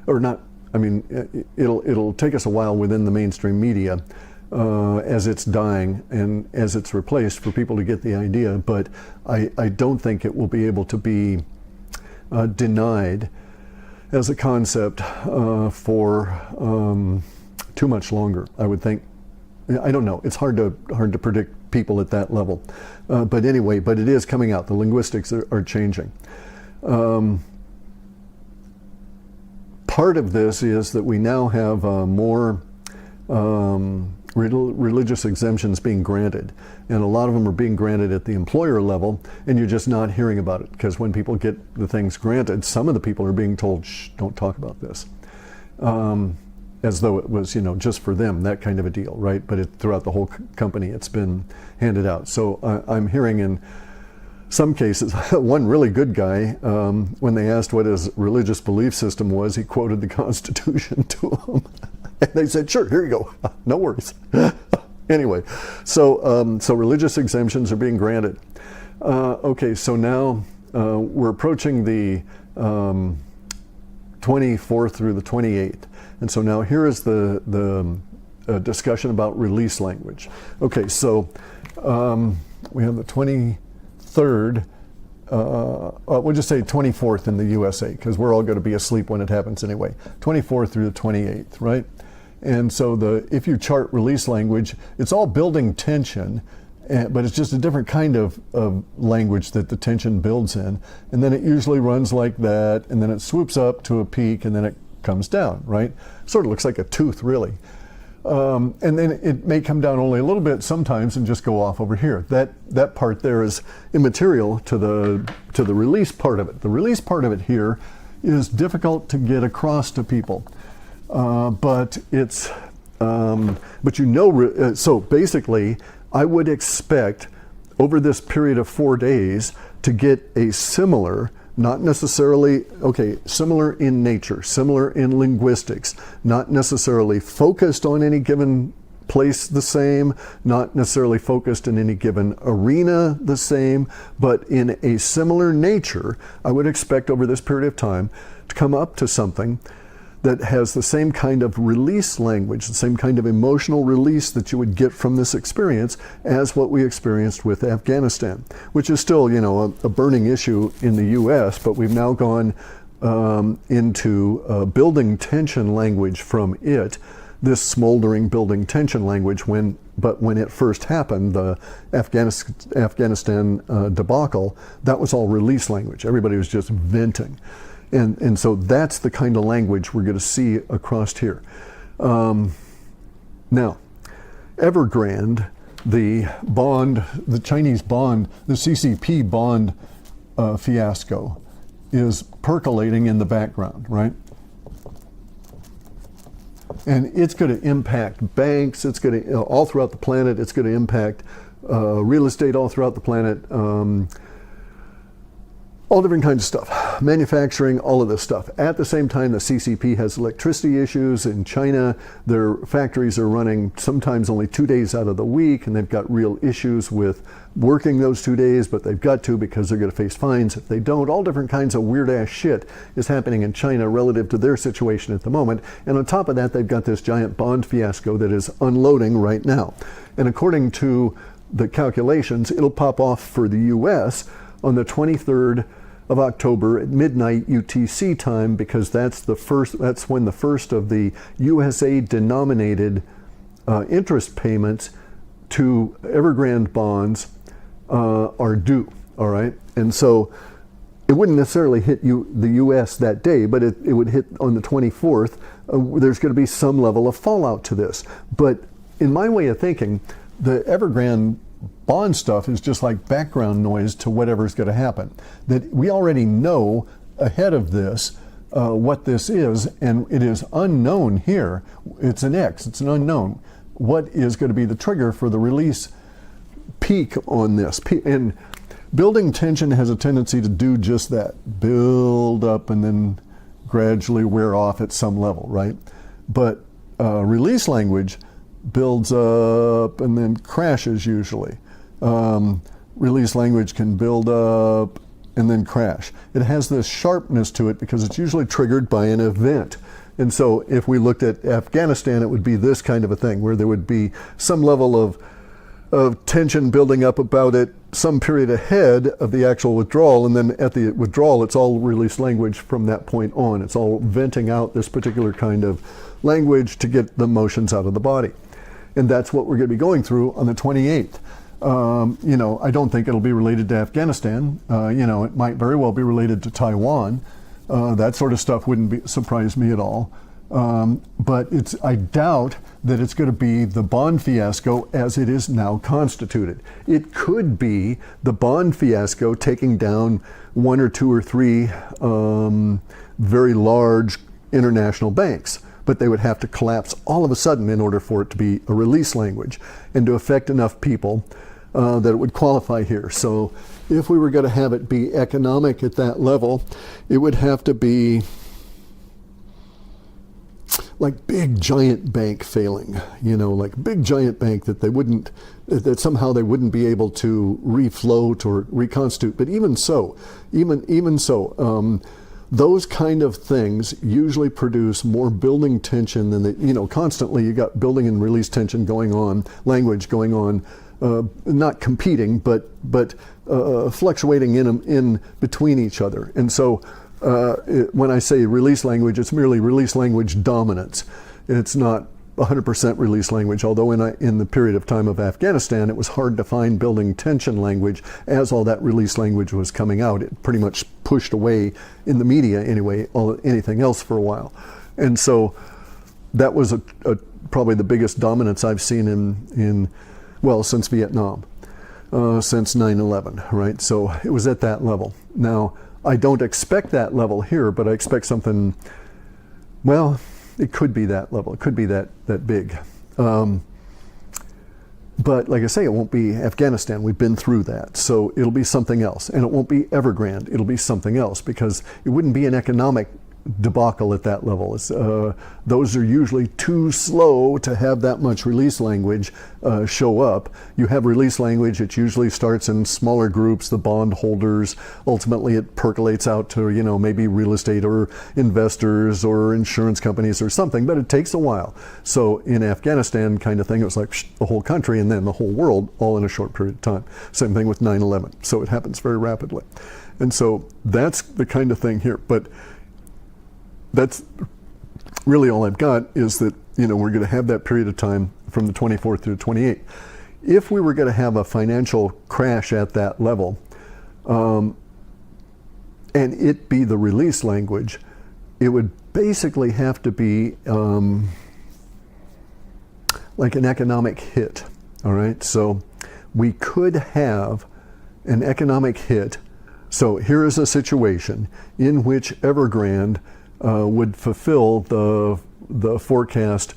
Or not, I mean, it'll take us a while within the mainstream media as it's dying and as it's replaced for people to get the idea, but I don't think it will be able to be denied as a concept for too much longer, I would think. I don't know, it's hard to predict people at that level. But anyway, but it is coming out. The linguistics are changing. Part of this is that we now have more religious exemptions being granted, and a lot of them are being granted at the employer level, and you're just not hearing about it, because when people get the things granted, some of the people are being told, shh, don't talk about this, as though it was, you know, just for them, that kind of a deal, right? But throughout the whole company, it's been handed out. So I'm hearing in some cases, one really good guy, when they asked what his religious belief system was, he quoted the Constitution to them. And they said, sure, here you go, no worries. Anyway, so religious exemptions are being granted. Okay, so now we're approaching the 24th through the 28th. And so now here is the discussion about release language. Okay, so we have the 23rd, we'll just say 24th in the USA, because we're all going to be asleep when it happens anyway. 24th through the 28th, right? And so if you chart release language, it's all building tension, but it's just a different kind of language that the tension builds in. And then it usually runs like that, and then it swoops up to a peak, and then it comes down, right? Sort of looks like a tooth, really. And then it may come down only a little bit sometimes and just go off over here. That part there is immaterial to the release part of it. The release part of it here is difficult to get across to people. But it's, but you know, so basically I would expect over this period of 4 days to get a similar, not necessarily, okay, similar in nature, similar in linguistics, not necessarily focused on any given place the same, not necessarily focused in any given arena the same, but in a similar nature, I would expect over this period of time to come up to something that has the same kind of release language, the same kind of emotional release that you would get from this experience as what we experienced with Afghanistan, which is still, you know, a burning issue in the US, but we've now gone into building tension language from it, this smoldering building tension language, but when it first happened, the Afghanistan debacle, that was all release language. Everybody was just venting. And so that's the kind of language we're going to see across here. Now, Evergrande, the Chinese bond, the CCP bond fiasco is percolating in the background, right? And it's going to impact banks, it's going to, all throughout the planet, it's going to impact real estate all throughout the planet, all different kinds of stuff, manufacturing, all of this stuff. At the same time, the CCP has electricity issues in China. Their factories are running sometimes only 2 days out of the week, and they've got real issues with working those 2 days, but they've got to because they're going to face fines if they don't. All different kinds of weird-ass shit is happening in China relative to their situation at the moment. And on top of that, they've got this giant bond fiasco that is unloading right now. And according to the calculations, it'll pop off for the US on the 23rd of October at midnight UTC time, because that's when the first of the USA denominated interest payments to Evergrande bonds are due, all right? And so it wouldn't necessarily hit the US that day, but it would hit on the 24th. There's going to be some level of fallout to this. But in my way of thinking, the Evergrande bond stuff is just like background noise to whatever's going to happen. That we already know ahead of this what this is, and it is unknown here. It's an X, it's an unknown. What is going to be the trigger for the release peak on this? And building tension has a tendency to do just that, build up and then gradually wear off at some level, right? But release language builds up and then crashes usually. Release language can build up and then crash. It has this sharpness to it because it's usually triggered by an event. And so if we looked at Afghanistan, it would be this kind of a thing where there would be some level of tension building up about it some period ahead of the actual withdrawal, and then at the withdrawal it's all release language from that point on. It's all venting out this particular kind of language to get the emotions out of the body. And that's what we're going to be going through on the 28th. I don't think it'll be related to Afghanistan. It might very well be related to Taiwan. That sort of stuff wouldn't surprise me at all. But I doubt that it's going to be the bond fiasco as it is now constituted. It could be the bond fiasco taking down one or two or three very large international banks, but they would have to collapse all of a sudden in order for it to be a release language and to affect enough people that it would qualify here. So if we were going to have it be economic at that level, it would have to be like big giant bank failing, like big giant bank that somehow they wouldn't be able to refloat or reconstitute. But even so, those kind of things usually produce more building tension than constantly you got building and release tension going on, language going on, not competing, but fluctuating in between each other. And so when I say release language, it's merely release language dominance. It's not 100% release language, although in the period of time of Afghanistan, it was hard to find building tension language as all that release language was coming out. It pretty much pushed away, in the media anyway, anything else for a while. And so that was probably the biggest dominance I've seen since Vietnam, since 9/11, right? So it was at that level. Now, I don't expect that level here, but I expect something, it could be that level. It could be that big. But like I say, it won't be Afghanistan. We've been through that. So it'll be something else. And it won't be Evergrande. It'll be something else because it wouldn't be an economic debacle at that level. Those are usually too slow to have that much release language show up. You have release language, it usually starts in smaller groups, the bond holders. Ultimately it percolates out to maybe real estate or investors or insurance companies or something, but it takes a while. So in Afghanistan kind of thing, it was like the whole country and then the whole world all in a short period of time. Same thing with 9/11. So it happens very rapidly. And so that's the kind of thing here. But that's really all I've got is that, we're going to have that period of time from the 24th through the 28th. If we were going to have a financial crash at that level, and it be the release language, it would basically have to be like an economic hit, all right? So we could have an economic hit. So here is a situation in which Evergrande would fulfill the forecast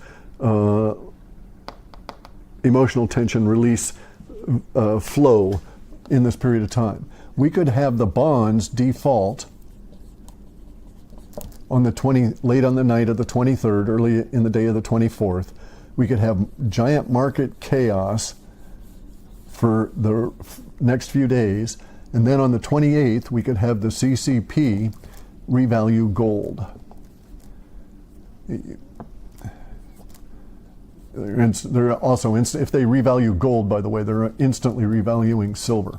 emotional tension release flow in this period of time. We could have the bonds default on late on the night of the 23rd, early in the day of the 24th. We could have giant market chaos for the next few days, and then on the 28th we could have the CCP revalue gold. They're also, if they revalue gold, by the way, they're instantly revaluing silver.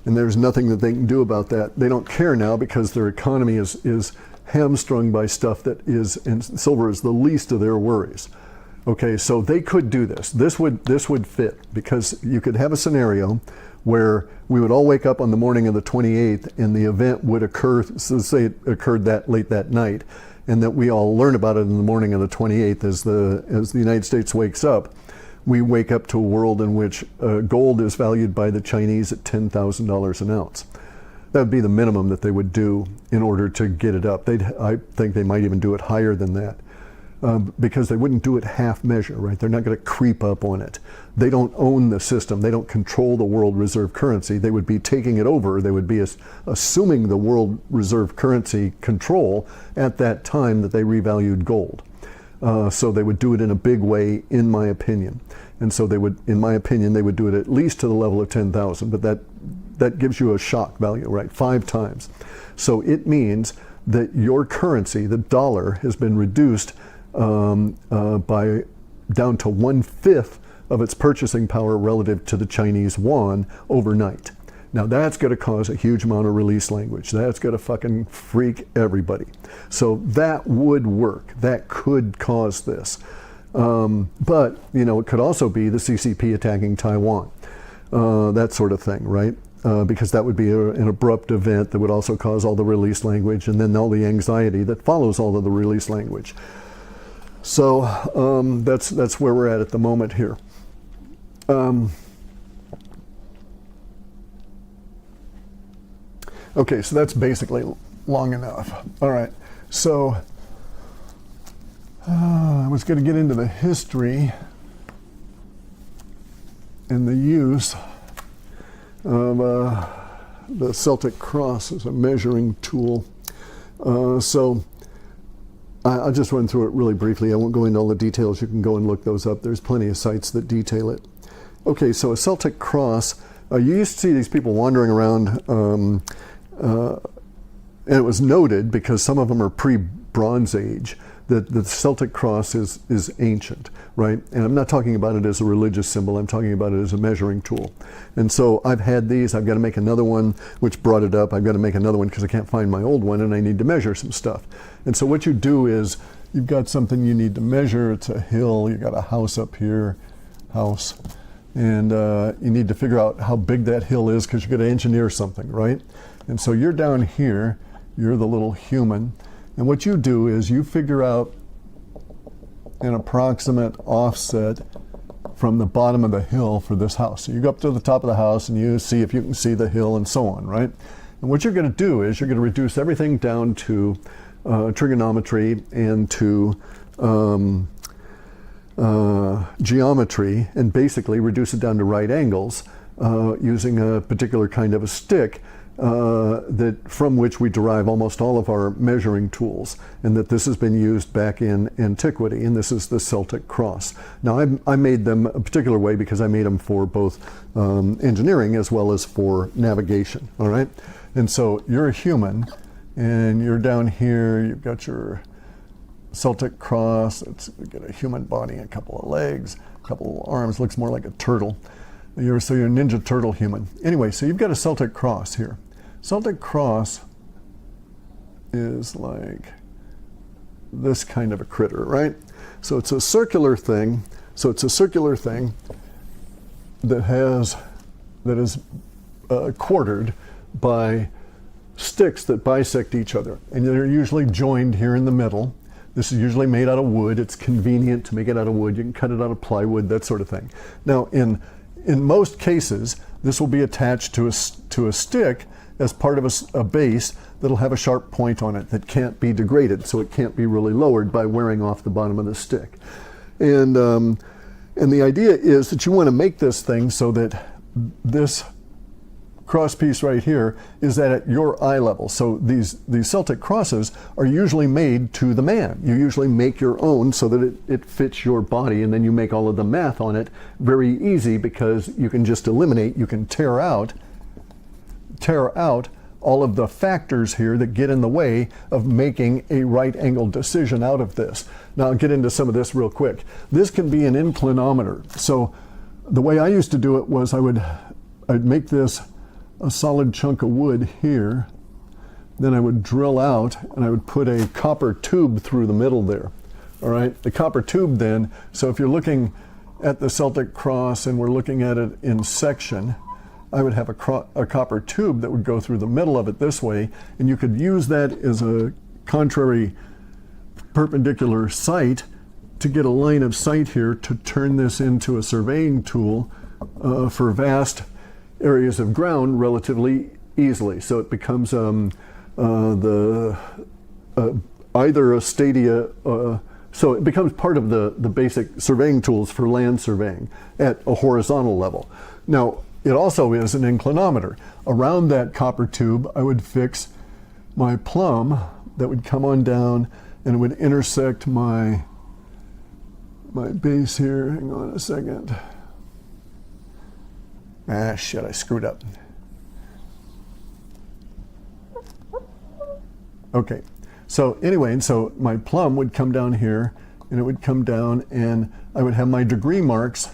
And there's nothing that they can do about that. They don't care now because their economy is hamstrung by stuff that is, and silver is the least of their worries. Okay, so they could do this. This would fit because you could have a scenario where we would all wake up on the morning of the 28th and the event would occur, so say it occurred late that night, and that we all learn about it in the morning of the 28th as the United States wakes up. We wake up to a world in which gold is valued by the Chinese at $10,000 an ounce. That would be the minimum that they would do in order to get it up. I think they might even do it higher than that. Because they wouldn't do it half measure, right? They're not going to creep up on it. They don't own the system. They don't control the world reserve currency. They would be taking it over. They would be assuming the world reserve currency control at that time that they revalued gold. So they would do it in a big way, in my opinion. And so they would, in my opinion, they would do it at least to the level of 10,000, but that gives you a shock value, right? 5 times. So it means that your currency, the dollar, has been reduced by down to 1/5 of its purchasing power relative to the Chinese yuan overnight. Now that's going to cause a huge amount of release language. That's going to fucking freak everybody. So that would work. That could cause this. But, you know, it could also be the CCP attacking Taiwan. That sort of thing, right? Because that would be an abrupt event that would also cause all the release language and then all the anxiety that follows all of the release language. So that's where we're at the moment here. Okay, so that's basically long enough. All right, so I was going to get into the history and the use of the Celtic cross as a measuring tool. So I'll just run through it really briefly. I won't go into all the details. You can go and look those up. There's plenty of sites that detail it. Okay, so a Celtic cross, you used to see these people wandering around, and it was noted, because some of them are pre-Bronze Age, that the Celtic cross is ancient, right? And I'm not talking about it as a religious symbol. I'm talking about it as a measuring tool. And so I've had these. I've got to make another one, which brought it up. I've got to make another one because I can't find my old one, and I need to measure some stuff. And so what you do is you've got something you need to measure. It's a hill. You've got a house up here, house. And you need to figure out how big that hill is because you're going to engineer something, right? And so you're down here. You're the little human. And what you do is you figure out an approximate offset from the bottom of the hill for this house. So you go up to the top of the house and you see if you can see the hill and so on, right? And what you're going to do is you're going to reduce everything down to trigonometry and to geometry, and basically reduce it down to right angles using a particular kind of a stick from which we derive almost all of our measuring tools, and that this has been used back in antiquity, and this is the Celtic cross. Now I made them a particular way because I made them for both engineering as well as for navigation, all right? And so you're a human, and you're down here, you've got your Celtic cross. It's got a human body, a couple of legs, a couple of arms, looks more like a turtle. So you're a Ninja Turtle human. Anyway, so you've got a Celtic cross here. Celtic cross is like this kind of a critter, right? So it's a circular thing. So it's a circular thing that is quartered by sticks that bisect each other, and they're usually joined here in the middle. This is usually made out of wood. It's convenient to make it out of wood. You can cut it out of plywood, that sort of thing. Now, in most cases, this will be attached to a stick as part of a base that'll have a sharp point on it that can't be degraded, so it can't be really lowered by wearing off the bottom of the stick. And the idea is that you want to make this thing so that this cross piece right here is at your eye level. So these Celtic crosses are usually made to the man. You usually make your own so that it fits your body, and then you make all of the math on it very easy because you can just eliminate, you can tear out all of the factors here that get in the way of making a right angle decision out of this. Now I'll get into some of this real quick. This can be an inclinometer. So the way I used to do it was I'd make this a solid chunk of wood here, then I would drill out and I would put a copper tube through the middle there. All right, the copper tube then, so if you're looking at the Celtic cross and we're looking at it in section, I would have a copper tube that would go through the middle of it this way, and you could use that as a contrary perpendicular sight to get a line of sight here to turn this into a surveying tool for vast areas of ground relatively easily. So it becomes either a stadia, so it becomes part of the basic surveying tools for land surveying at a horizontal level. Now, it also is an inclinometer. Around that copper tube, I would fix my plumb that would come on down and it would intersect my base here. Hang on a second. Ah, shit, I screwed up. Okay, so anyway, so my plumb would come down here, and it would come down, and I would have my degree marks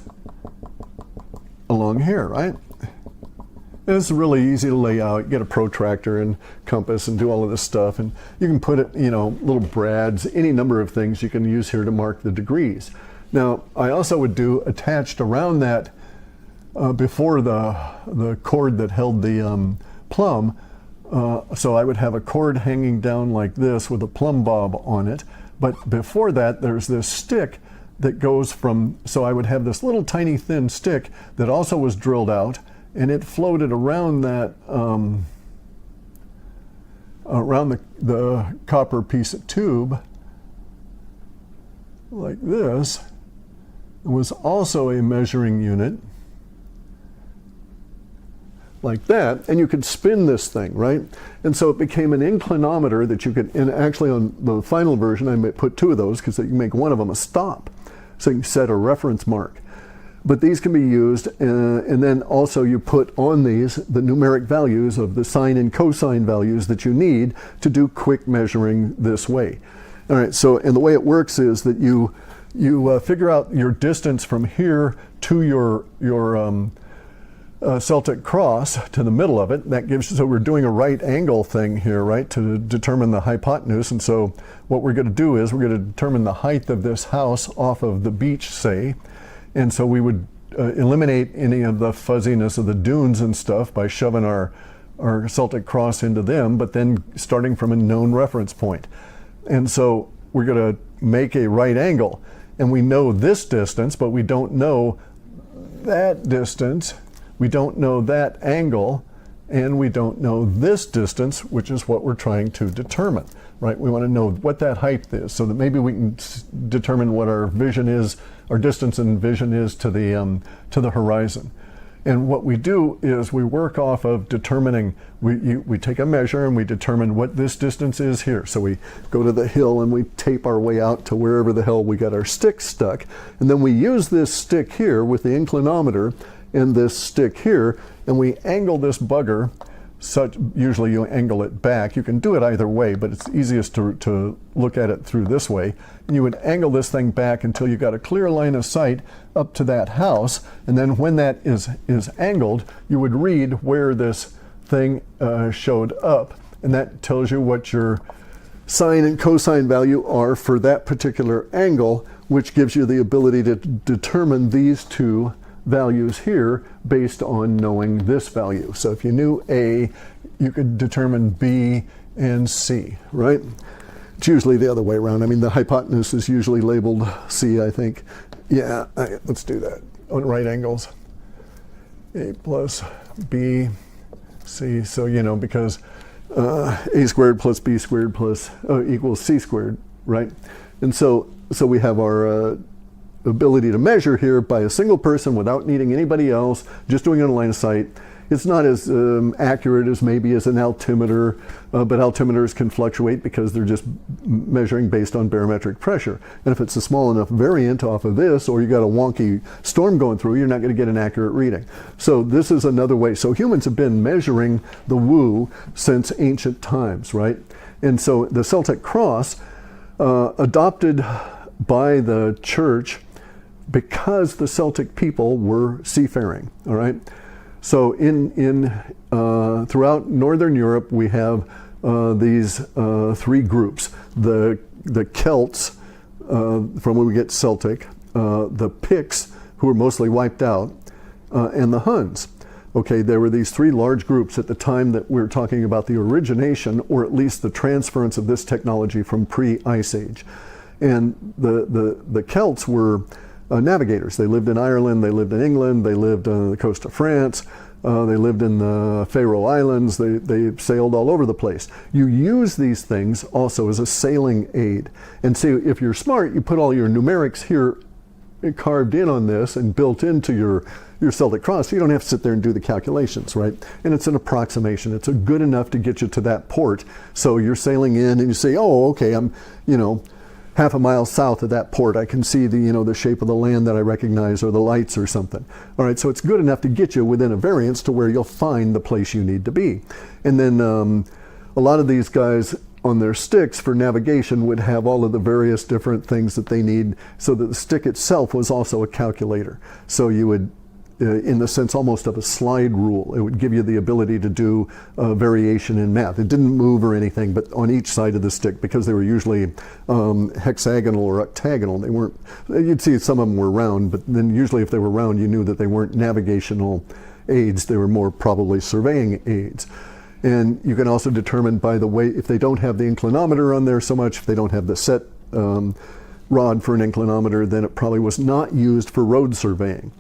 along here, right? And it's really easy to lay out. Get a protractor and compass and do all of this stuff, and you can put it, you know, little brads, any number of things you can use here to mark the degrees. Now, I also would do attached around that, before the cord that held the plumb, so I would have a cord hanging down like this with a plumb bob on it. But before that, there's this stick that goes from, so I would have this little tiny thin stick that also was drilled out, and it floated around that, around the copper piece of tube like this. It was also a measuring unit like that, and you could spin this thing, right? And so it became an inclinometer that you could, and actually on the final version I may put two of those because you can make one of them a stop, so you can set a reference mark. But these can be used, and then also you put on these the numeric values of the sine and cosine values that you need to do quick measuring this way. All right, so, and the way it works is that you figure out your distance from here to your Celtic cross to the middle of it. That gives, so we're doing a right angle thing here, right, to determine the hypotenuse. And so what we're going to do is we're going to determine the height of this house off of the beach, say. And so we would eliminate any of the fuzziness of the dunes and stuff by shoving our Celtic cross into them, but then starting from a known reference point. And so we're going to make a right angle. And we know this distance, but we don't know that distance. We don't know that angle, and we don't know this distance, which is what we're trying to determine, right? We want to know what that height is so that maybe we can determine what our vision is, our distance and vision is to the horizon. And what we do is we work off of determining, we take a measure and we determine what this distance is here. So we go to the hill and we tape our way out to wherever the hell we got our stick stuck. And then we use this stick here with the inclinometer and this stick here, and we angle this bugger such, usually you angle it back. You can do it either way, but it's easiest to look at it through this way. And you would angle this thing back until you got a clear line of sight up to that house, and then when that is angled, you would read where this thing showed up, and that tells you what your sine and cosine value are for that particular angle, which gives you the ability to determine these two values here based on knowing this value. So if you knew A, you could determine B and C, right? It's usually the other way around. I mean, the hypotenuse is usually labeled C, I think. Yeah, let's do that on right angles. A plus B, C. So, you know, because A squared plus B squared plus equals C squared, right? And so we have our ability to measure here by a single person without needing anybody else, just doing it on line of sight. It's not as accurate as maybe as an altimeter, but altimeters can fluctuate because they're just measuring based on barometric pressure. And if it's a small enough variant off of this, or you got a wonky storm going through, you're not going to get an accurate reading. So this is another way. So humans have been measuring the woo since ancient times, right? And so the Celtic cross, adopted by the church because the Celtic people were seafaring, all right? So throughout Northern Europe, we have these three groups: the Celts, from where we get Celtic, the Picts, who were mostly wiped out, and the Huns. Okay, there were these three large groups at the time that we're talking about the origination, or at least the transference of this technology from pre-Ice Age. And the Celts were navigators. They lived in Ireland, they lived in England, they lived on the coast of France. They lived in the Faroe Islands. They sailed all over the place. You use these things also as a sailing aid. And see, if you're smart, you put all your numerics here carved in on this and built into your Celtic cross, so you don't have to sit there and do the calculations, right? And it's an approximation. It's good enough to get you to that port. So you're sailing in and you say, oh, okay, I'm, half a mile south of that port. I can see the shape of the land that I recognize, or the lights or something. All right, so it's good enough to get you within a variance to where you'll find the place you need to be. And then a lot of these guys on their sticks for navigation would have all of the various different things that they need, so that the stick itself was also a calculator. So you would, in the sense almost of a slide rule, it would give you the ability to do variation in math. It didn't move or anything, but on each side of the stick, because they were usually hexagonal or octagonal, they weren't, you'd see some of them were round, but then usually if they were round, you knew that they weren't navigational aids, they were more probably surveying aids. And you can also determine by the way, if they don't have the inclinometer on there so much, if they don't have the set rod for an inclinometer, then it probably was not used for road surveying.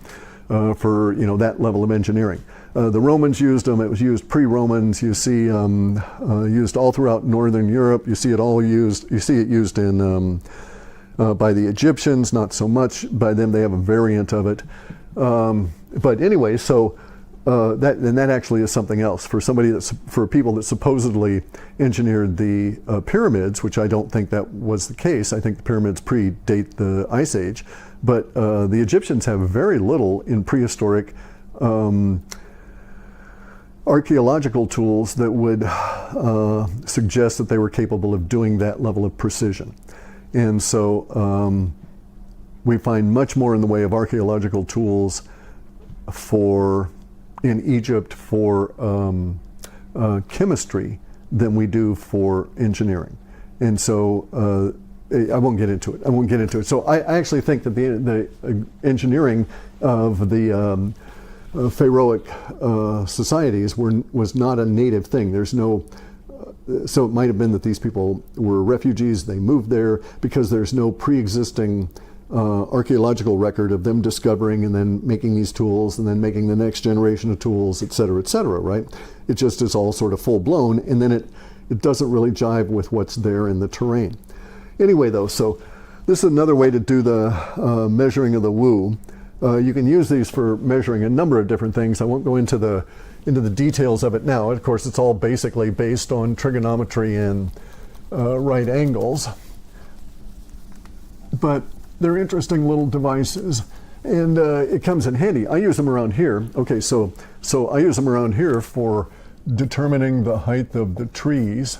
For that level of engineering. The Romans used them. It was used pre-Romans. You see used all throughout Northern Europe. You see it all used. You see it used in by the Egyptians. Not so much by them. They have a variant of it. But anyway, so that actually is something else for for people that supposedly engineered the pyramids, which I don't think that was the case. I think the pyramids predate the Ice Age. But the Egyptians have very little in prehistoric archaeological tools that would suggest that they were capable of doing that level of precision. And so we find much more in the way of archaeological tools in Egypt for chemistry than we do for engineering. And so I won't get into it. So I actually think that the engineering of the Pharaohic societies was not a native thing. There's no, so it might have been that these people were refugees, they moved there because there's no pre-existing archaeological record of them discovering and then making these tools and then making the next generation of tools, et cetera, right? It just is all sort of full blown, and then it doesn't really jive with what's there in the terrain. Anyway, though, so this is another way to do the measuring of the Wu. You can use these for measuring a number of different things. I won't go into the details of it now. Of course, it's all basically based on trigonometry and right angles. But they're interesting little devices, and it comes in handy. I use them around here. Okay, so I use them around here for determining the height of the trees.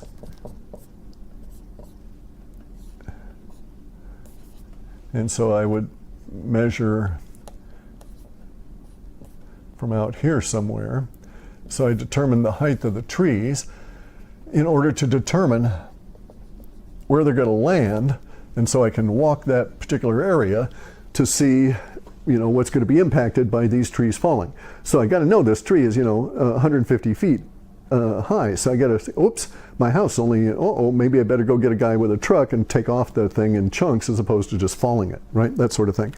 And so I would measure from out here somewhere. So I determine the height of the trees in order to determine where they're going to land. And so I can walk that particular area to see, what's going to be impacted by these trees falling. So I got to know this tree is, 150 feet high. So I got to say, oops, my house only, maybe I better go get a guy with a truck and take off the thing in chunks as opposed to just falling it, right? That sort of thing.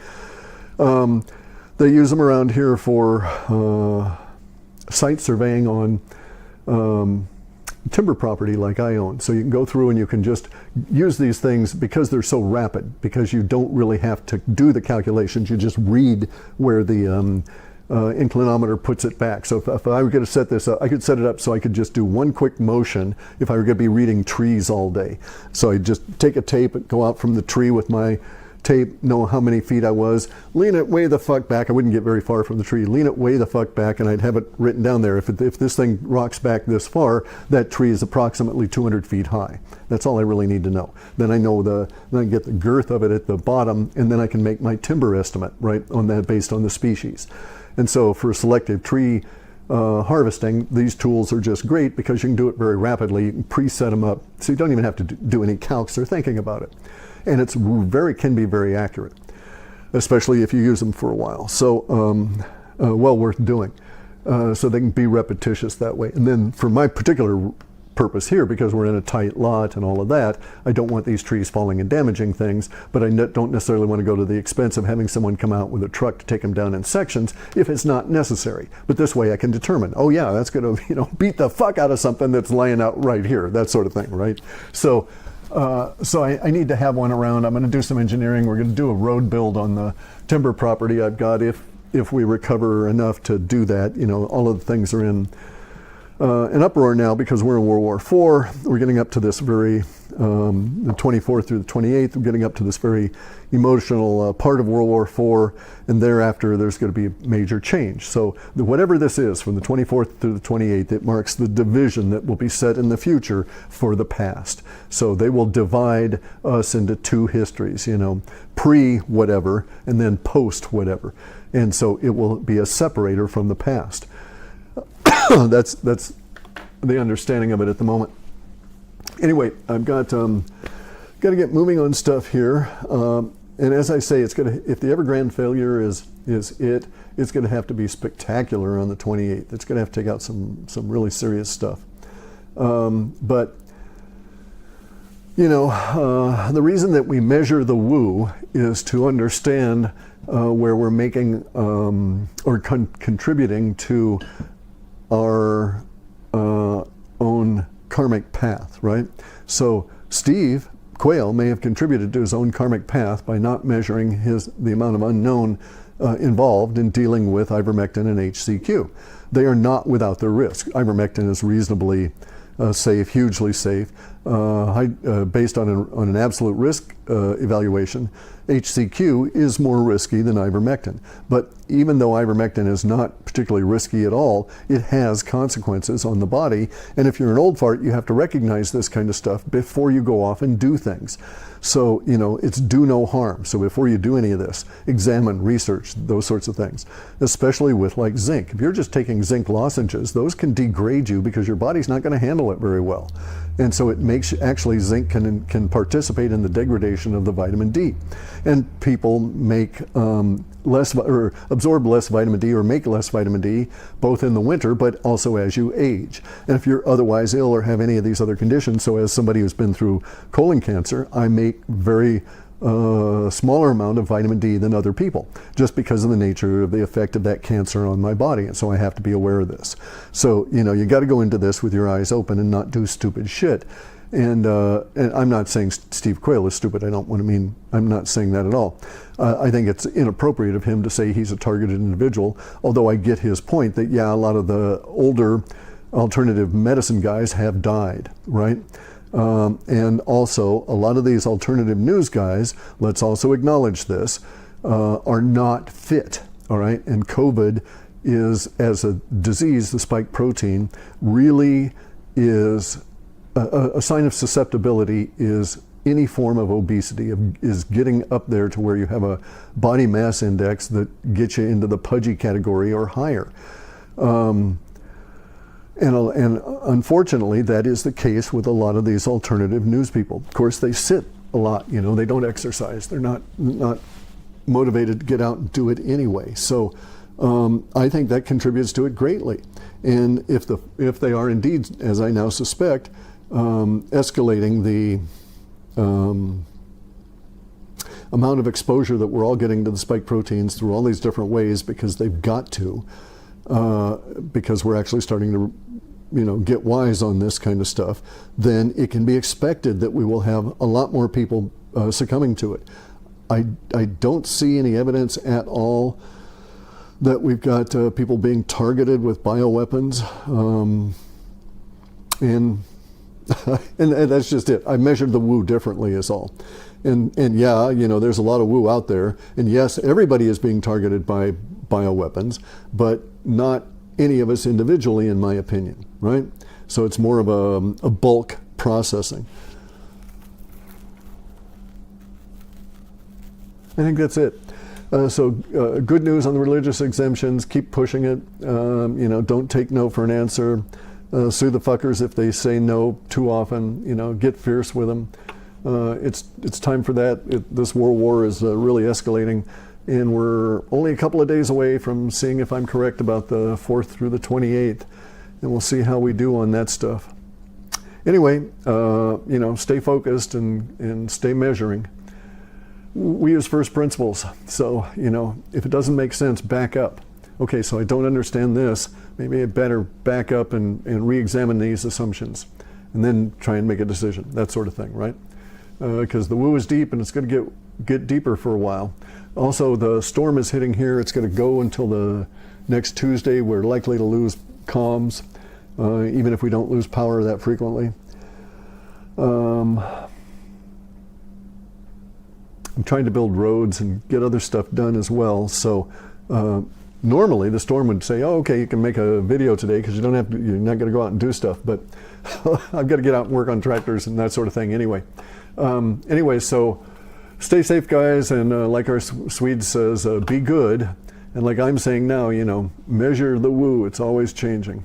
They use them around here for site surveying on timber property like I own. So you can go through and you can just use these things because they're so rapid, because you don't really have to do the calculations. You just read where the inclinometer puts it back. So if I were going to set this up, I could set it up so I could just do one quick motion if I were going to be reading trees all day. So I'd just take a tape and go out from the tree with my tape, know how many feet I was, lean it way the fuck back. I wouldn't get very far from the tree. Lean it way the fuck back, and I'd have it written down there. If this thing rocks back this far, that tree is approximately 200 feet high. That's all I really need to know. Then I know then I get the girth of it at the bottom, and then I can make my timber estimate, right, on that based on the species. And so for selective tree harvesting, these tools are just great because you can do it very rapidly. You can preset them up, so you don't even have to do any calcs or thinking about it. And it's can be very accurate, especially if you use them for a while. So well worth doing. So they can be repetitious that way. And then for my particular purpose here, because we're in a tight lot and all of that, I don't want these trees falling and damaging things, but I don't necessarily want to go to the expense of having someone come out with a truck to take them down in sections if it's not necessary. But this way I can determine, oh yeah, that's going to, you know, beat the fuck out of something that's laying out right here, that sort of thing, right? So I need to have one around. I'm going to do some engineering. We're going to do a road build on the timber property I've got if we recover enough to do that. You know, all of the things are in an uproar now because we're in World War IV. We're getting up to this very, the 24th through the 28th, we're getting up to this very emotional part of World War IV, and thereafter there's going to be major change. So whatever this is, from the 24th through the 28th, it marks the division that will be set in the future for the past. So they will divide us into two histories, you know, pre-whatever and then post-whatever. And so it will be a separator from the past. That's the understanding of it at the moment. Anyway, I've got to get moving on stuff here. And as I say, it's gonna, if the Evergrande failure is it's gonna have to be spectacular on the 28th. It's gonna have to take out some really serious stuff. But you know, the reason that we measure the Wu is to understand where we're making or contributing to our own karmic path, right? So Steve Quayle may have contributed to his own karmic path by not measuring the amount of unknown involved in dealing with ivermectin and HCQ. They are not without their risk. Ivermectin is reasonably safe, hugely safe, based on an absolute risk evaluation. HCQ is more risky than ivermectin. But even though ivermectin is not particularly risky at all, it has consequences on the body. And if you're an old fart, you have to recognize this kind of stuff before you go off and do things. So, you know, it's do no harm. So before you do any of this, examine, research, those sorts of things, especially with like zinc. If you're just taking zinc lozenges, those can degrade you because your body's not going to handle it very well. And so it makes, actually zinc can participate in the degradation of the vitamin D. And people make absorb less vitamin D or make less vitamin D both in the winter but also as you age. And if you're otherwise ill or have any of these other conditions, so as somebody who's been through colon cancer, I make very smaller amount of vitamin D than other people, just because of the nature of the effect of that cancer on my body. And so I have to be aware of this. So, you know, you got to go into this with your eyes open and not do stupid shit. And I'm not saying Steve Quayle is stupid. I'm not saying that at all. I think it's inappropriate of him to say he's a targeted individual, although I get his point that, yeah, a lot of the older alternative medicine guys have died, right? And also, a lot of these alternative news guys, let's also acknowledge this, are not fit, all right? And COVID is, as a disease, the spike protein, really is a sign of susceptibility is any form of obesity, is getting up there to where you have a body mass index that gets you into the pudgy category or higher. And unfortunately, that is the case with a lot of these alternative news people. Of course, they sit a lot, you know, they don't exercise. They're not motivated to get out and do it anyway. So I think that contributes to it greatly. And if they are indeed, as I now suspect, escalating the amount of exposure that we're all getting to the spike proteins through all these different ways because they've got to, because we're actually starting to, you know, get wise on this kind of stuff, then it can be expected that we will have a lot more people succumbing to it. I don't see any evidence at all that we've got people being targeted with bioweapons, and that's just it. I measured the Wu differently is all. And yeah, you know, there's a lot of Wu out there. And yes, everybody is being targeted by bioweapons, but not any of us individually, in my opinion, right? So it's more of a bulk processing. I think that's it. So good news on the religious exemptions. Keep pushing it. You know, don't take no for an answer. Sue the fuckers if they say no too often. You know, get fierce with them. It's time for that. This world war is really escalating, and we're only a couple of days away from seeing if I'm correct about the 4th through the 28th, and we'll see how we do on that stuff. Anyway, stay focused and stay measuring. We use first principles. So, if it doesn't make sense, back up. Okay, so I don't understand this. Maybe I better back up and re-examine these assumptions and then try and make a decision, that sort of thing, right? Because the woo is deep and it's going to get deeper for a while. Also, the storm is hitting here. It's going to go until the next Tuesday. We're likely to lose comms, even if we don't lose power that frequently. I'm trying to build roads and get other stuff done as well. So normally the storm would say, oh, okay, you can make a video today because you're not going to go out and do stuff. But I've got to get out and work on tractors and that sort of thing anyway. So stay safe, guys. And like our Swede says, be good. And like I'm saying now, measure the woo. It's always changing.